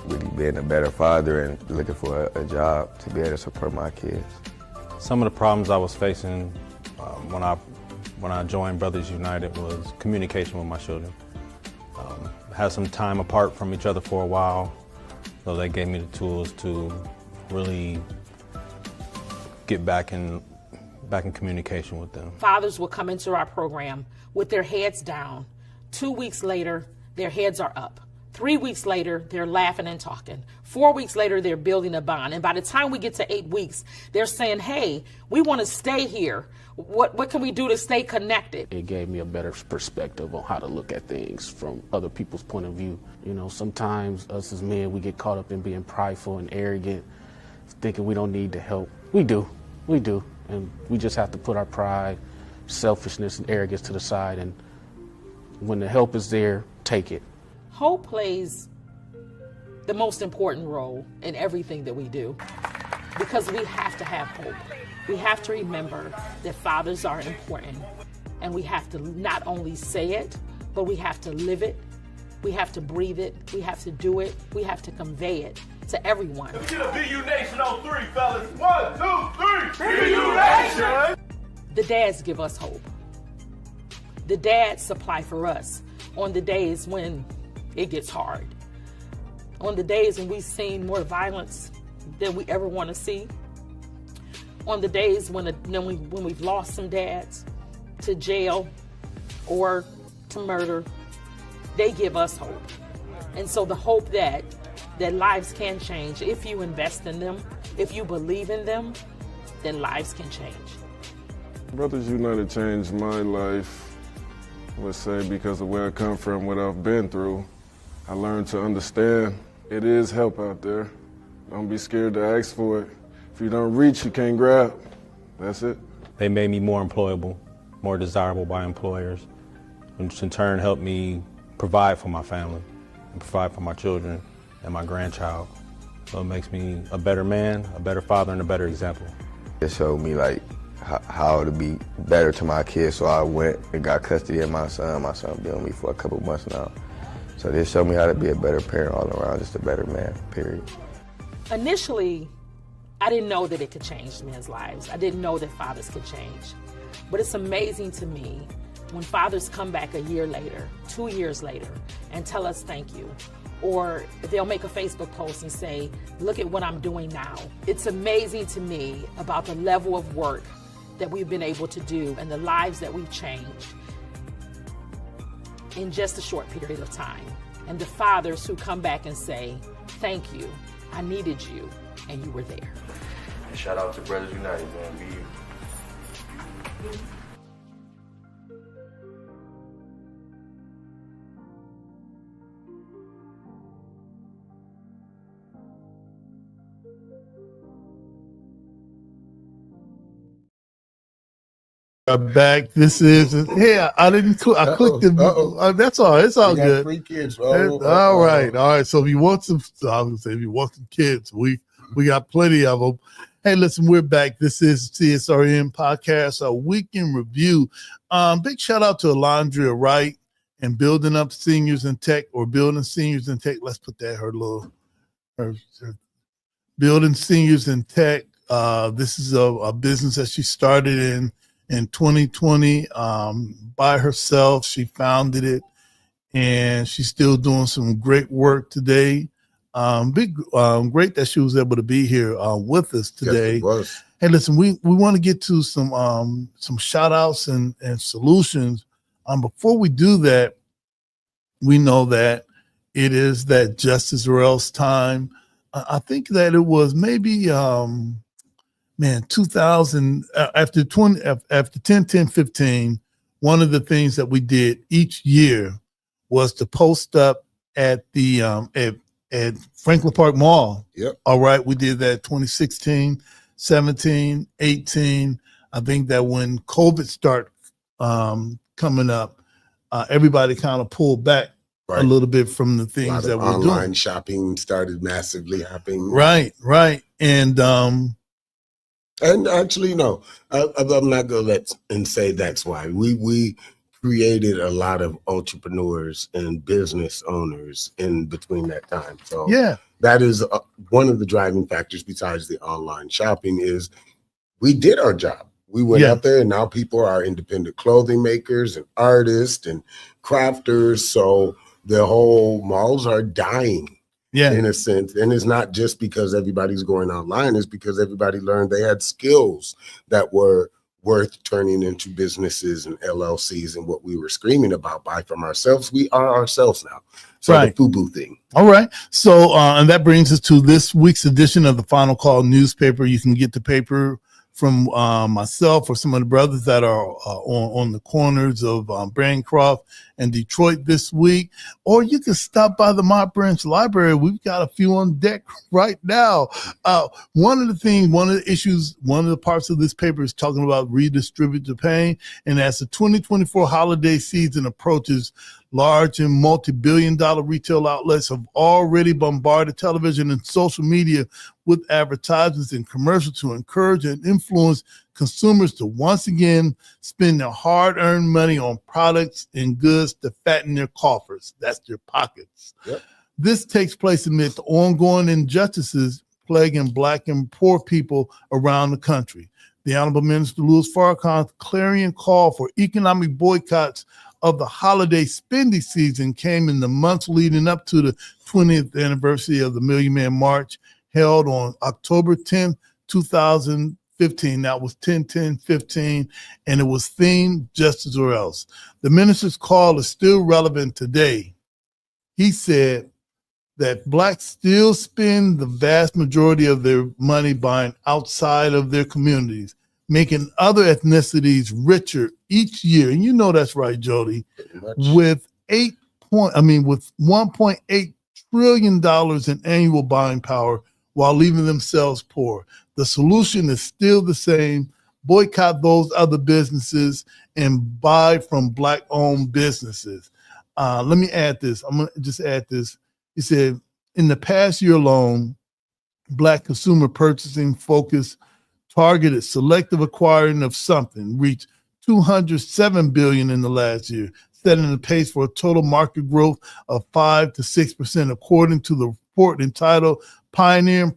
really being a better father and looking for a job to be able to support my kids. Some of the problems I was facing when I joined Brothers United was communication with my children. Had some time apart from each other for a while, so they gave me the tools to really get back in back in communication with them. Fathers will come into our program with their heads down. 2 weeks later, their heads are up. 3 weeks later, they're laughing and talking. 4 weeks later, they're building a bond. And by the time we get to 8 weeks, they're saying, hey, we want to stay here. What can we do to stay connected? It gave me a better perspective on how to look at things from other people's point of view. You know, sometimes us as men, we get caught up in being prideful and arrogant, thinking we don't need the help. We do. And we just have to put our pride, selfishness, and arrogance to the side. And when the help is there, take it. Hope plays the most important role in everything that we do because we have to have hope. We have to remember that fathers are important, and we have to not only say it, but we have to live it, we have to breathe it, we have to do it, we have to convey it to everyone. Let's get a BU Nation on 3, fellas. 1, 2, 3. BU Nation! The dads give us hope. The dads supply for us on the days when it gets hard, on the days when we've seen more violence than we ever want to see, on the days when we've lost some dads to jail or to murder. They give us hope. And so the hope that lives can change, if you invest in them, if you believe in them, then lives can change. Brothers United changed my life, let's say, because of where I come from, what I've been through. I learned to understand it is help out there. Don't be scared to ask for it. If you don't reach, you can't grab. That's it. They made me more employable, more desirable by employers, which in turn helped me provide for my family and provide for my children and my grandchild. So it makes me a better man, a better father, and a better example. It showed me like how to be better to my kids, so I went and got custody of my son. My son been with me for a couple months now. So this showed me how to be a better parent all around, just a better man, period. Initially, I didn't know that it could change men's lives. I didn't know that fathers could change. But it's amazing to me when fathers come back a year later, 2 years later, and tell us thank you. Or they'll make a Facebook post and say, look at what I'm doing now. It's amazing to me about the level of work that we've been able to do and the lives that we've changed in just a short period of time. And the fathers who come back and say, thank you, I needed you, and you were there. And shout out to Brothers United, man. Be you. Back. This is I didn't. I clicked it. That's all. It's all good. 3 kids. All right. So if you want some, I was gonna say if you want some kids, we got plenty of them. Hey, listen, we're back. This is CSRN podcast, a weekend review. Big shout out to Alondria Wright and building up seniors in tech or building seniors in tech. Let's put that her building seniors in tech. This is a business that she started in 2020 by herself. She founded it, and she's still doing some great work today. Great that she was able to be here with us today. Yes, it was. Hey, listen, we want to get to some shout outs and solutions. Before we do that, we know that it is that Justice or Else time. I think that it was maybe 2000 after 10-10-15, one of the things that we did each year was to post up at the at Franklin Park Mall. Yep. All right, we did that 2016, 17, 18. I think that when COVID started coming up, everybody kind of pulled back a little bit from the things that we're doing. Online shopping started massively happening. Right. And actually, no, I'm not going to say that's why. We created a lot of entrepreneurs and business owners in between that time. So yeah, that is one of the driving factors besides the online shopping is we did our job. We went out there, and now people are independent clothing makers and artists and crafters. So the whole malls are dying. Yeah, in a sense. And it's not just because everybody's going online, it's because everybody learned they had skills that were worth turning into businesses and LLCs, and what we were screaming about, buy from ourselves. We are ourselves now. So Right. the FUBU thing. All right. So, and that brings us to this week's edition of the Final Call newspaper. You can get the paper from myself or some of the brothers that are on the corners of Bancroft and Detroit this week, or you can stop by the Mott Branch Library. We've got a few on deck right now. One of the parts of this paper is talking about redistribute the pain. And as the 2024 holiday season approaches, large and multi-billion-dollar retail outlets have already bombarded television and social media with advertisements and commercials to encourage and influence consumers to once again spend their hard-earned money on products and goods to fatten their coffers. That's their pockets. Yep. This takes place amid the ongoing injustices plaguing Black and poor people around the country. The Honorable Minister Louis Farrakhan's clarion call for economic boycotts of the holiday spending season came in the months leading up to the 20th anniversary of the Million Man March held on October 10th, 2015. That was 10/10/15, and it was themed Justice or Else. The minister's call is still relevant today. He said that Blacks still spend the vast majority of their money buying outside of their communities, making other ethnicities richer each year. And you know that's right, Jody. With $1.8 trillion in annual buying power while leaving themselves poor. The solution is still the same. Boycott those other businesses and buy from Black-owned businesses. Let me add this. I'm going to just add this. He said, in the past year alone, Black consumer purchasing focus targeted selective acquiring of something reached $207 billion in the last year, setting the pace for a total market growth of 5 to 6%, according to the report entitled Pioneering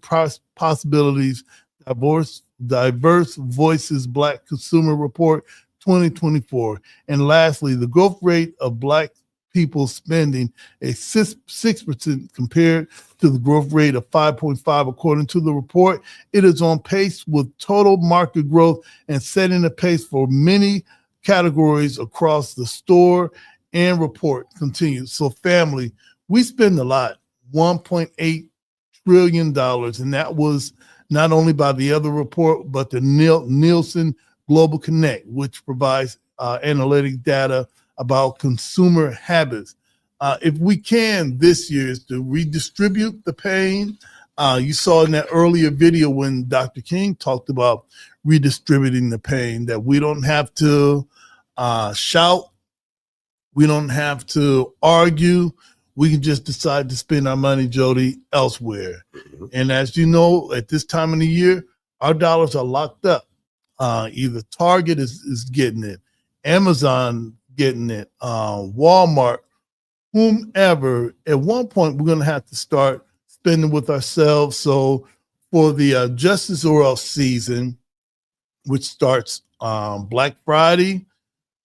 Possibilities, Diverse Voices Black Consumer Report 2024. And lastly, the growth rate of Black people spending a 6% compared to the growth rate of 5.5 according to the report. It is on pace with total market growth and setting the pace for many categories across the store and report continues. So family, we spend a lot, $1.8 trillion, and that was not only by the other report, but the Nielsen Global Connect, which provides analytic data about consumer habits. If we can this year is to redistribute the pain. You saw in that earlier video when Dr. King talked about redistributing the pain, that we don't have to shout, we don't have to argue, we can just decide to spend our money, Jody, elsewhere. Mm-hmm. And as you know, at this time of the year, our dollars are locked up. Either Target is getting it, Amazon getting it, Walmart, whomever. At one point, we're going to have to start spending with ourselves. So for the Justice or Else season, which starts Black Friday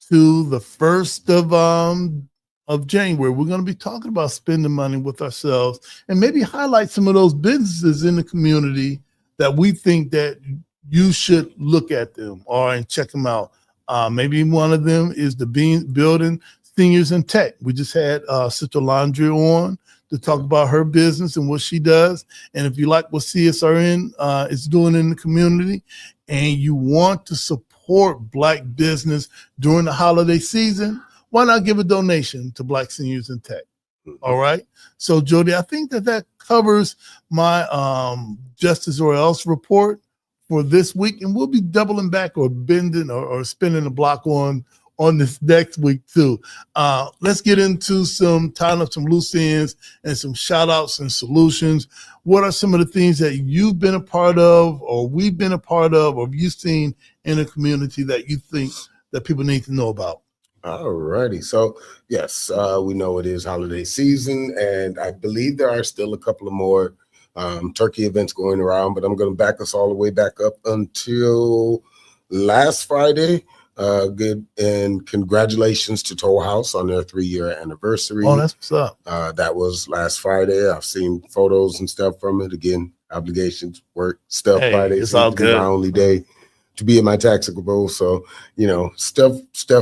to the 1st of January, we're going to be talking about spending money with ourselves and maybe highlight some of those businesses in the community that we think that you should look at them and check them out. Maybe one of them is the building seniors in tech. We just had Sister Alondria on to talk about her business and what she does. And if you like what CSRN is doing in the community and you want to support Black business during the holiday season, why not give a donation to Black seniors in tech? All right. So Jody, I think that covers my Justice or Else report for this week, and we'll be doubling back or bending or spinning the block on this next week too. Let's get into tying up some loose ends and some shout outs and solutions. What are some of the things that you've been a part of or we've been a part of or you've seen in the community that you think that people need to know about? All righty. So yes, we know it is holiday season, and I believe there are still a couple of more turkey events going around, but I'm going to back us all the way back up until last Friday. Good, and congratulations to Toll House on their 3-year anniversary. Oh, that's what's up. That was last Friday. I've seen photos and stuff from it. Again, obligations, work, stuff. Hey, Friday it's all good. My only day to be in my taxable. So, you know, stuff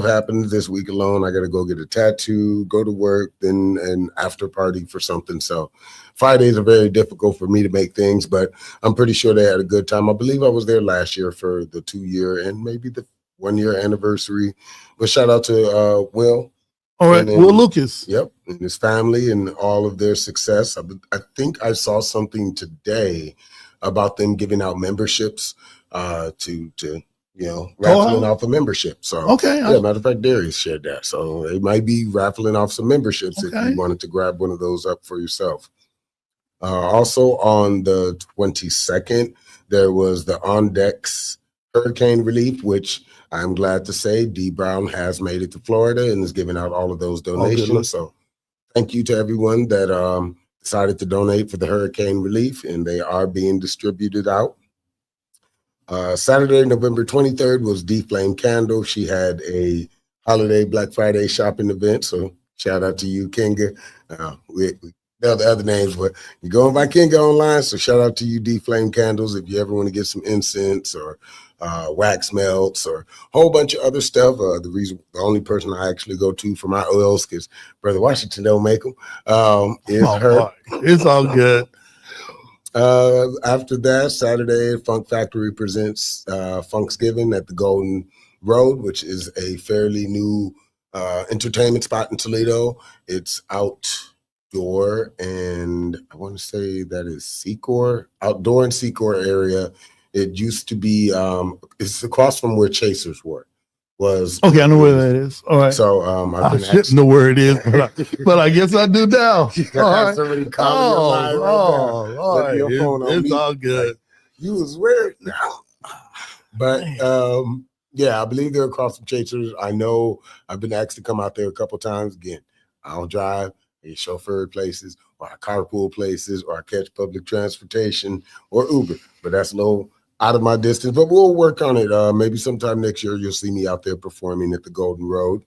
happened this week alone. I got to go get a tattoo, go to work, then an after party for something. So Fridays are very difficult for me to make things, but I'm pretty sure they had a good time. I believe I was there last year for the 2-year and maybe the 1-year anniversary. But shout out to Will. All right, Will Lucas. Yep, and his family and all of their success. I think I saw something today about them giving out memberships to raffling off a membership. So okay, yeah, matter of fact, Darius shared that. So they might be raffling off some memberships if you wanted to grab one of those up for yourself. Also on the 22nd, there was the On Decks Hurricane Relief, which I'm glad to say D Brown has made it to Florida and is giving out all of those donations. So thank you to everyone that decided to donate for the hurricane relief, and they are being distributed out. Saturday, November 23rd was D Flame Candle. She had a holiday Black Friday shopping event. So shout out to you, Kinga. We know the other names, but you're going by Kinga online. So shout out to you, D Flame Candles. If you ever want to get some incense or wax melts or a whole bunch of other stuff. The only person I actually go to for my oils, because Brother Washington don't make them, is her. Boy, it's all good. After that, Saturday, Funk Factory presents Funksgiving at the Golden Road, which is a fairly new entertainment spot in Toledo. It's outdoor, and I want to say that is Secor, outdoor in Secor area. It used to be, it's across from where Chasers was. Okay, I know where that is. All right. So I shouldn't know where it is, but I guess I do now. All right. It's all good. Like, you was weird now. But yeah, I believe they're across from Chasers. I know I've been asked to come out there a couple times. Again, I don't drive. I chauffeur places, or I carpool places, or I catch public transportation or Uber. But that's a little out of my distance, but we'll work on it. Maybe sometime next year, you'll see me out there performing at the Golden Road.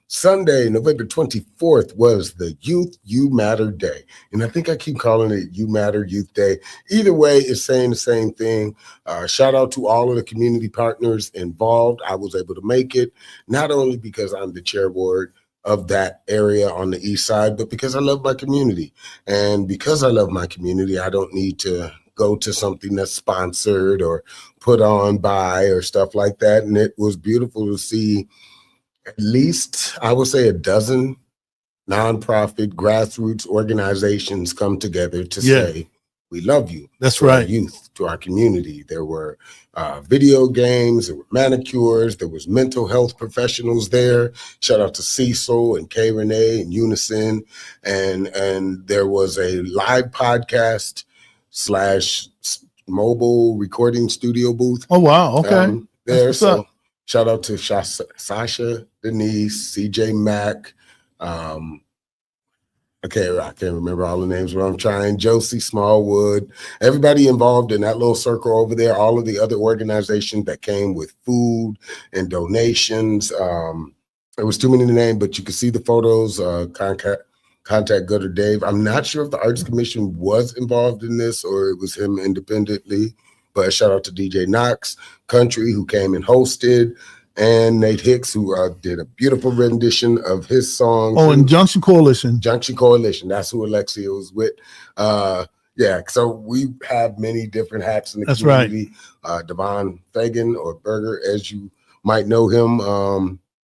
Sunday, November 24th was the Youth You Matter Day. And I think I keep calling it You Matter Youth Day. Either way, it's saying the same thing. Shout out to all of the community partners involved. I was able to make it, not only because I'm the chair board of that area on the east side, but because I love my community. And because I love my community, I don't need to go to something that's sponsored or put on by or stuff like that. And it was beautiful to see at least, I would say, a dozen nonprofit grassroots organizations come together to say, we love you. That's right. Our youth, to our community. There were video games, there were manicures, there was mental health professionals there. Shout out to Cecil and K Renee and Unison. And there was a live podcast / mobile recording studio booth. Oh, wow. Okay. There. So shout out to Sasha, Denise, CJ Mack. I can't remember all the names, but I'm trying. Josie Smallwood, everybody involved in that little circle over there, all of the other organizations that came with food and donations. It was too many to name, but you can see the photos. Contact Gooder Dave. I'm not sure if the Arts Commission was involved in this or it was him independently, but shout out to DJ Knox Country, who came and hosted, and Nate Hicks, who did a beautiful rendition of his song. Oh, and Junction Coalition. Junction Coalition. That's who Alexia was with. Yeah, so we have many different hats in the community. Right. Devon Fagan, or Berger, as you might know him.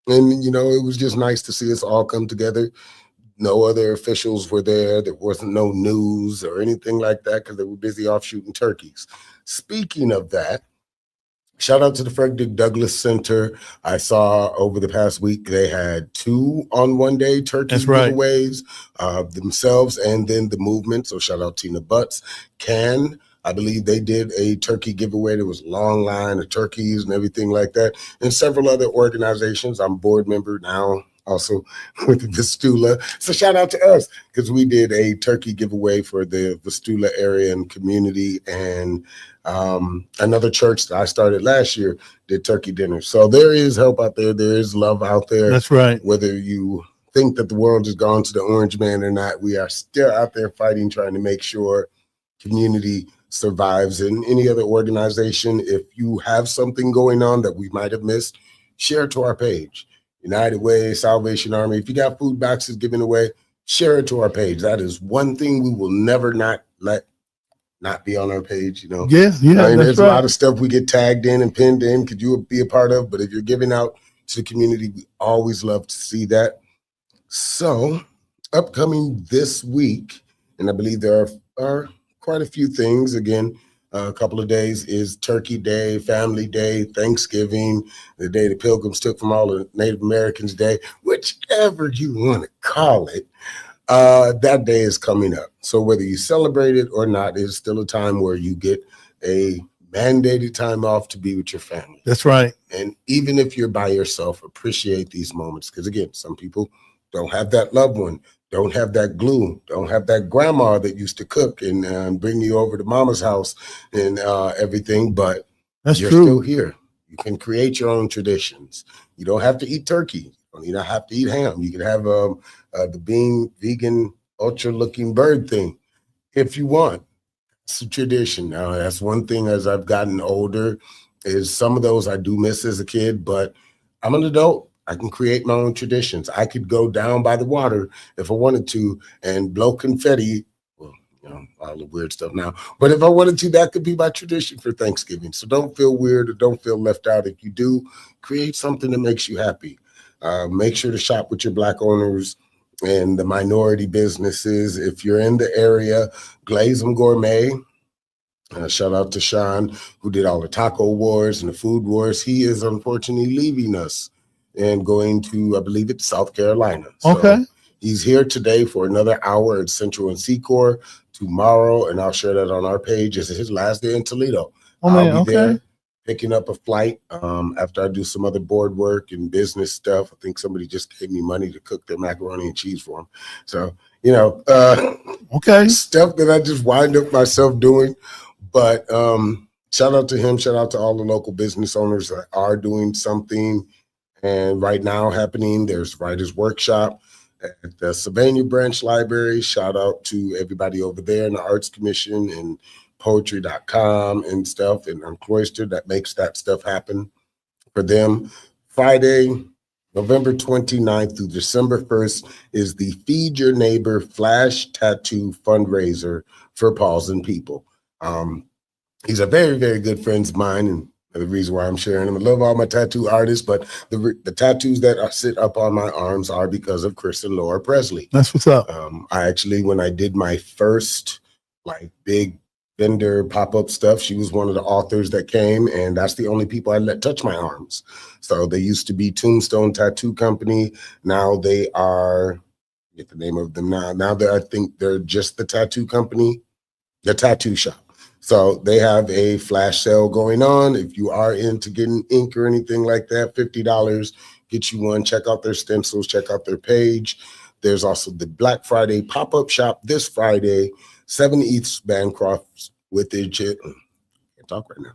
And, you know, it was just nice to see us all come together. No other officials were there. There wasn't no news or anything like that because they were busy off shooting turkeys. Speaking of that, shout out to the Frederick Douglass Center. I saw over the past week they had 2 on one day turkey giveaways themselves and then the movement. So shout out Tina Butts. I believe they did a turkey giveaway. There was a long line of turkeys and everything like that. And several other organizations. I'm board member now also with the Vistula. So shout out to us because we did a turkey giveaway for the Vistula area and community. And another church that I started last year did turkey dinner. So there is help out there. There is love out there. That's right. Whether you think that the world has gone to the orange man or not, we are still out there fighting, trying to make sure community survives in any other organization. If you have something going on that we might have missed, share it to our page. United Way, Salvation Army. If you got food boxes given away, share it to our page. That is one thing we will never not let not be on our page, you know. Yeah, There's a lot of stuff we get tagged in and pinned in. Could you be a part of? But if you're giving out to the community, we always love to see that. So, upcoming this week, and I believe there are quite a few things. Again, a couple of days is Turkey Day, Family Day, Thanksgiving, the day the Pilgrims took from all the Native Americans Day, whichever you want to call it. That day is coming up. So whether you celebrate it or not, it's still a time where you get a mandated time off to be with your family. That's right. And even if you're by yourself, appreciate these moments. Because again, some people don't have that loved one, don't have that glue, don't have that grandma that used to cook and bring you over to mama's house and everything. But you're still here. You can create your own traditions. You don't have to eat turkey. You don't have to eat ham. You can have the being vegan, ultra looking bird thing if you want. It's a tradition. Now, that's one thing as I've gotten older is some of those I do miss as a kid, but I'm an adult. I can create my own traditions. I could go down by the water if I wanted to and blow confetti. Well, you know, all the weird stuff now. But if I wanted to, that could be my tradition for Thanksgiving. So don't feel weird or don't feel left out. If you do, create something that makes you happy. Make sure to shop with your Black owners and the minority businesses. If you're in the area, Glaze 'em Gourmet. Shout out to Sean, who did all the taco wars and the food wars. He is unfortunately leaving us and going to, I believe it's South Carolina. Okay. So he's here today for another hour at Central and Secor. Tomorrow, and I'll share that on our page, is his last day in Toledo. I'll be there picking up a flight after I do some other board work and business stuff. I think somebody just gave me money to cook their macaroni and cheese for them. So, you know, stuff that I just wind up myself doing. But shout out to him. Shout out to all the local business owners that are doing something. And right now happening, there's Writer's Workshop at the Sylvania Branch Library. Shout out to everybody over there in the Arts Commission and poetry.com and stuff, and on Cloister that makes that stuff happen for them. Friday, November 29th through December 1st is the Feed Your Neighbor Flash Tattoo fundraiser for Paws and People. He's a very, very good friend of mine, and the reason why I'm sharing him. I love all my tattoo artists, but the tattoos that sit up on my arms are because of Chris and Laura Presley. That's what's up. I actually, when I did my first big vendor pop-up stuff, she was one of the authors that came, and that's the only people I let touch my arms. So they used to be Tombstone Tattoo Company. Now they are, get the name of them now. Now I think they're just the tattoo company, the tattoo shop. So they have a flash sale going on. If you are into getting ink or anything like that, $50, get you one. Check out their stencils, check out their page. There's also the Black Friday pop-up shop this Friday, 7 East Bancroft with the can't talk right now,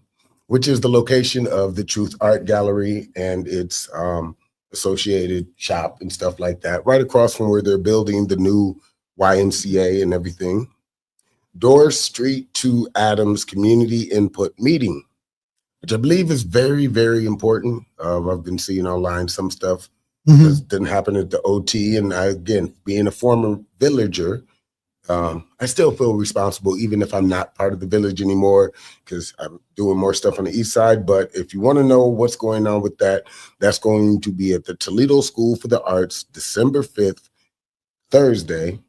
which is the location of the Truth Art Gallery and its associated shop and stuff like that, right across from where they're building the new YMCA and everything. Dorr Street to Adams Community Input Meeting, which I believe is very, very important. I've been seeing online some stuff that didn't happen at the OT. And again, being a former villager, I still feel responsible, even if I'm not part of the village anymore, because I'm doing more stuff on the east side. But if you want to know what's going on with that, that's going to be at the Toledo School for the Arts, December 5th, Thursday.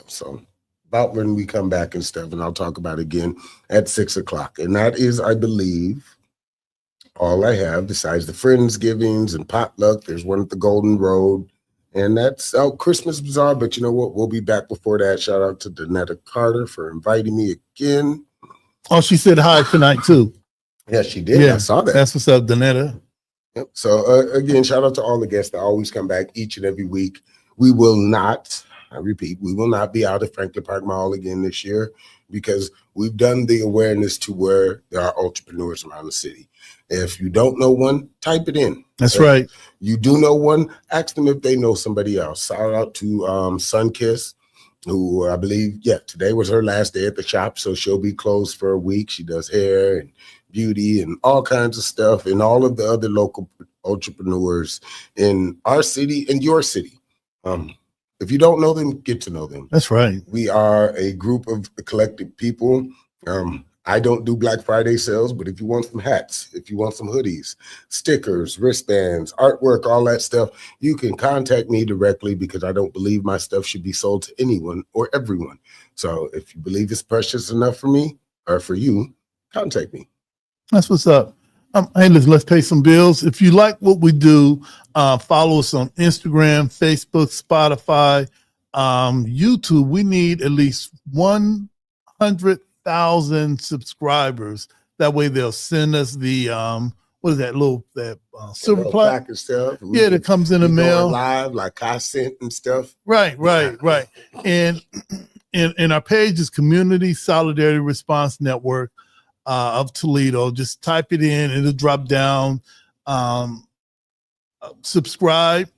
So about when we come back and stuff, and I'll talk about it again at 6 o'clock. And that is, I believe, all I have besides the Friendsgivings and potluck. There's one at the Golden Road, and that's out Christmas Bazaar. But you know what? We'll be back before that. Shout out to Donetta Carter for inviting me again. Oh, she said hi tonight too. Yeah, she did. Yeah, I saw that. That's what's up, Donetta. Yep. So again, shout out to all the guests that always come back each and every week. We will not, I repeat, we will not be out at Franklin Park Mall again this year because we've done the awareness to where there are entrepreneurs around the city. If you don't know one, type it in. That's right. You do know one, ask them if they know somebody else. Shout out to Sunkiss who I believe, today was her last day at the shop, so she'll be closed for a week. She does hair and beauty and all kinds of stuff, and all of the other local entrepreneurs in our city and your city. If you don't know them, get to know them. That's right. We are a group of collective people. I don't do Black Friday sales, but if you want some hats, if you want some hoodies, stickers, wristbands, artwork, all that stuff, you can contact me directly, because I don't believe my stuff should be sold to anyone or everyone. So if you believe it's precious enough for me or for you, contact me. That's what's up. Hey, let's pay some bills. If you like what we do, follow us on Instagram, Facebook, Spotify, YouTube. We need at least 100,000 subscribers. That way they'll send us the what is that silver plaque and stuff. That comes in the mail live, like I sent and stuff. Right. And our page is Community Solidarity Response Network of Toledo. Just type it in, it'll drop down. Subscribe,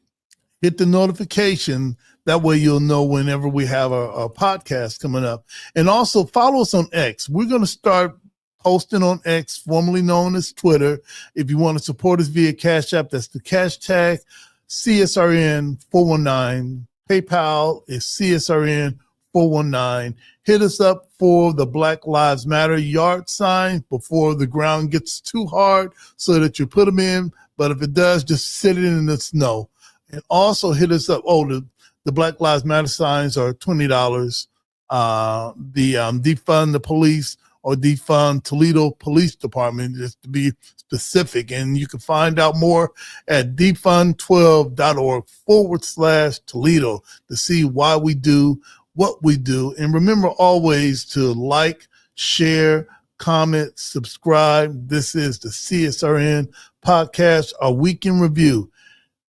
hit the notification. That way you'll know whenever we have a podcast coming up. And also follow us on X. We're going to start posting on X, formerly known as Twitter. If you want to support us via Cash App, that's the hashtag CSRN 419. PayPal is CSRN 419. Hit us up for the Black Lives Matter yard sign before the ground gets too hard, so that you put them in. But if it does, just sit it in the snow. And also hit us up. The Black Lives Matter signs are $20. The defund the police or defund Toledo Police Department, just to be specific. And you can find out more at defund12.org/Toledo to see why we do what we do. And remember always to like, share, comment, subscribe. This is the CSRN podcast, our week in review.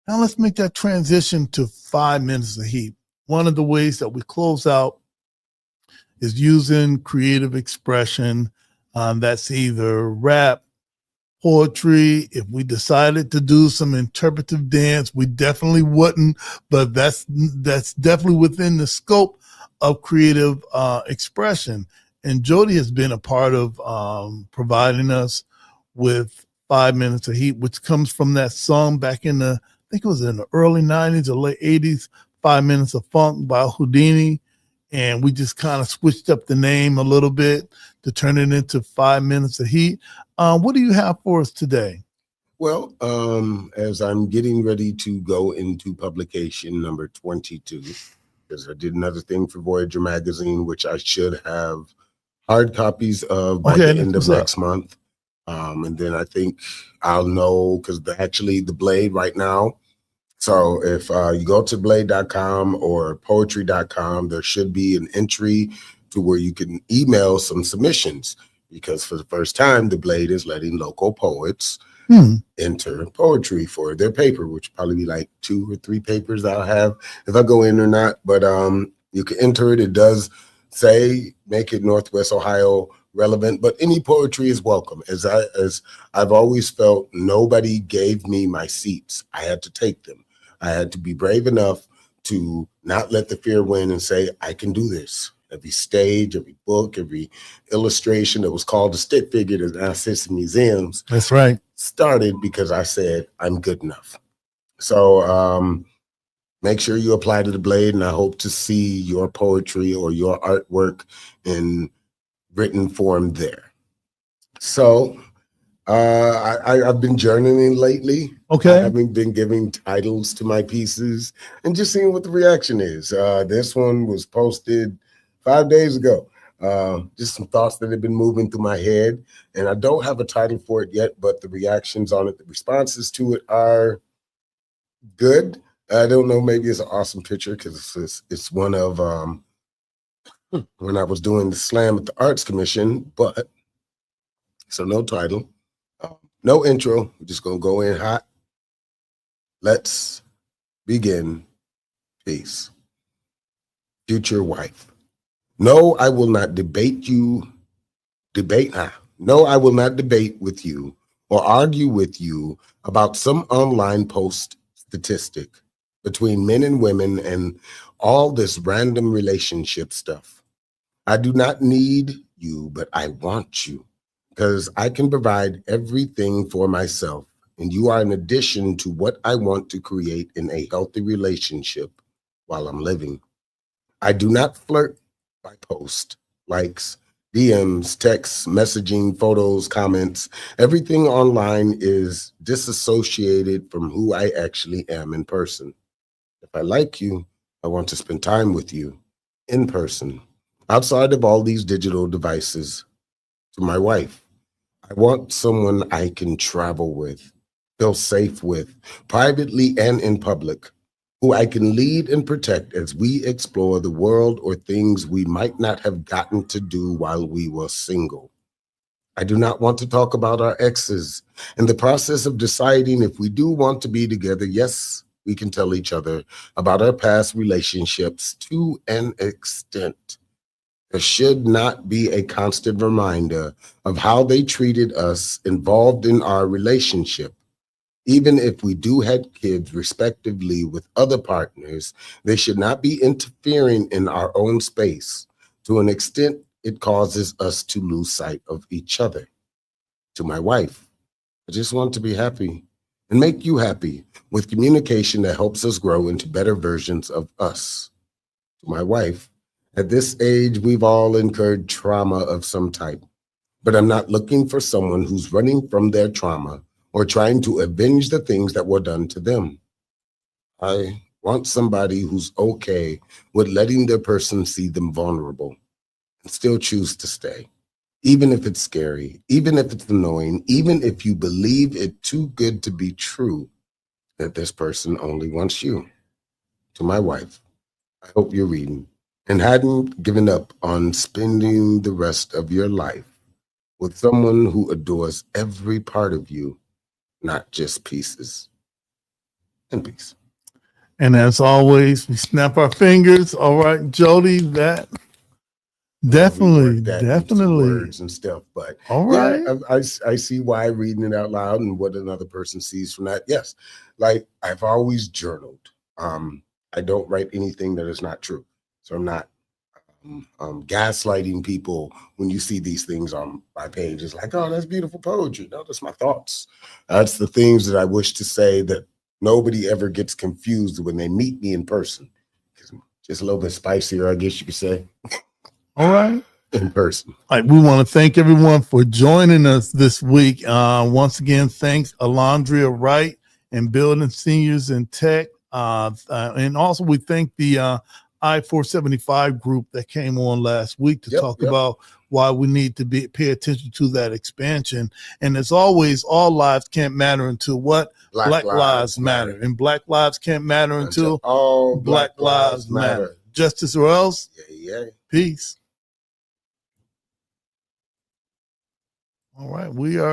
Now let's make that transition to 5 minutes of heat. One of the ways that we close out is using creative expression. That's either rap, poetry. If we decided to do some interpretive dance, we definitely wouldn't, but that's definitely within the scope of creative expression. And Jody has been a part of providing us with 5 minutes of heat, which comes from that song back in I think it was in the early 90s or late 80s, 5 Minutes of Funk by Houdini. And we just kind of switched up the name a little bit to turn it into 5 minutes of heat. What do you have for us today? Well, as I'm getting ready to go into publication number 22, because I did another thing for Voyager magazine, which I should have hard copies of by the end of next month. And then I think I'll know, because actually the Blade right now. So if you go to blade.com or poetry.com, there should be an entry to where you can email some submissions, because for the first time, the Blade is letting local poets enter poetry for their paper, which will probably be like 2 or 3 papers I'll have if I go in or not. But you can enter it. It does say make it Northwest Ohio relevant, but any poetry is welcome. As I've always felt, nobody gave me my seats. I had to take them. I had to be brave enough to not let the fear win and say, I can do this. Every stage, every book, every illustration that was called a stick figure that now sits in museums. That's right. Started because I said, I'm good enough. So make sure you apply to the Blade, and I hope to see your poetry or your artwork in written form there. So I've been journaling lately. Okay. I haven't been giving titles to my pieces and just seeing what the reaction is. This one was posted 5 days ago. Just some thoughts that have been moving through my head, and I don't have a title for it yet, but the reactions on it, the responses to it are good. I don't know, maybe it's an awesome picture because it's one of when I was doing the slam at the Arts Commission, but so no title, no intro. We're just gonna go in hot. Let's begin. Peace. Future wife. No, I will not debate No, I will not debate with you or argue with you about some online post statistic between men and women and all this random relationship stuff. I do not need you, but I want you because I can provide everything for myself. And you are an addition to what I want to create in a healthy relationship while I'm living. I do not flirt by post, likes, DMs, texts, messaging, photos, comments. Everything online is disassociated from who I actually am in person. If I like you, I want to spend time with you in person, outside of all these digital devices. To my wife, I want someone I can travel with, feel safe with, privately and in public, who I can lead and protect as we explore the world or things we might not have gotten to do while we were single. I do not want to talk about our exes. In the process of deciding if we do want to be together, yes, we can tell each other about our past relationships to an extent. There should not be a constant reminder of how they treated us involved in our relationship. Even if we do have kids respectively with other partners, they should not be interfering in our own space. To an extent, it causes us to lose sight of each other. To my wife, I just want to be happy and make you happy with communication that helps us grow into better versions of us. To my wife, at this age, we've all incurred trauma of some type, but I'm not looking for someone who's running from their trauma or trying to avenge the things that were done to them. I want somebody who's okay with letting their person see them vulnerable and still choose to stay, even if it's scary, even if it's annoying, even if you believe it too good to be true that this person only wants you. To my wife, I hope you're reading and hadn't given up on spending the rest of your life with someone who adores every part of you, not just pieces. And peace. And as always, we snap our fingers. All right, Jody, that definitely. Words and stuff, but all right. Yeah, I see why reading it out loud and what another person sees from that. Yes, like I've always journaled. I don't write anything that is not true, so I'm not gaslighting people when you see these things on my page. It's like, oh, that's beautiful poetry. No, that's my thoughts. That's the things that I wish to say that nobody ever gets confused when they meet me in person. Just a little bit spicier, I guess you could say. All right. In person. All right, we want to thank everyone for joining us this week. Once again, thanks Alondria, Wright, and Building Seniors in Tech. And also we thank the I-475 group that came on last week to talk about why we need to pay attention to that expansion. And as always, all lives can't matter until what? Black lives matter. And Black lives can't matter until all Black lives matter. Justice or else? Yeah. Peace. All right, we are.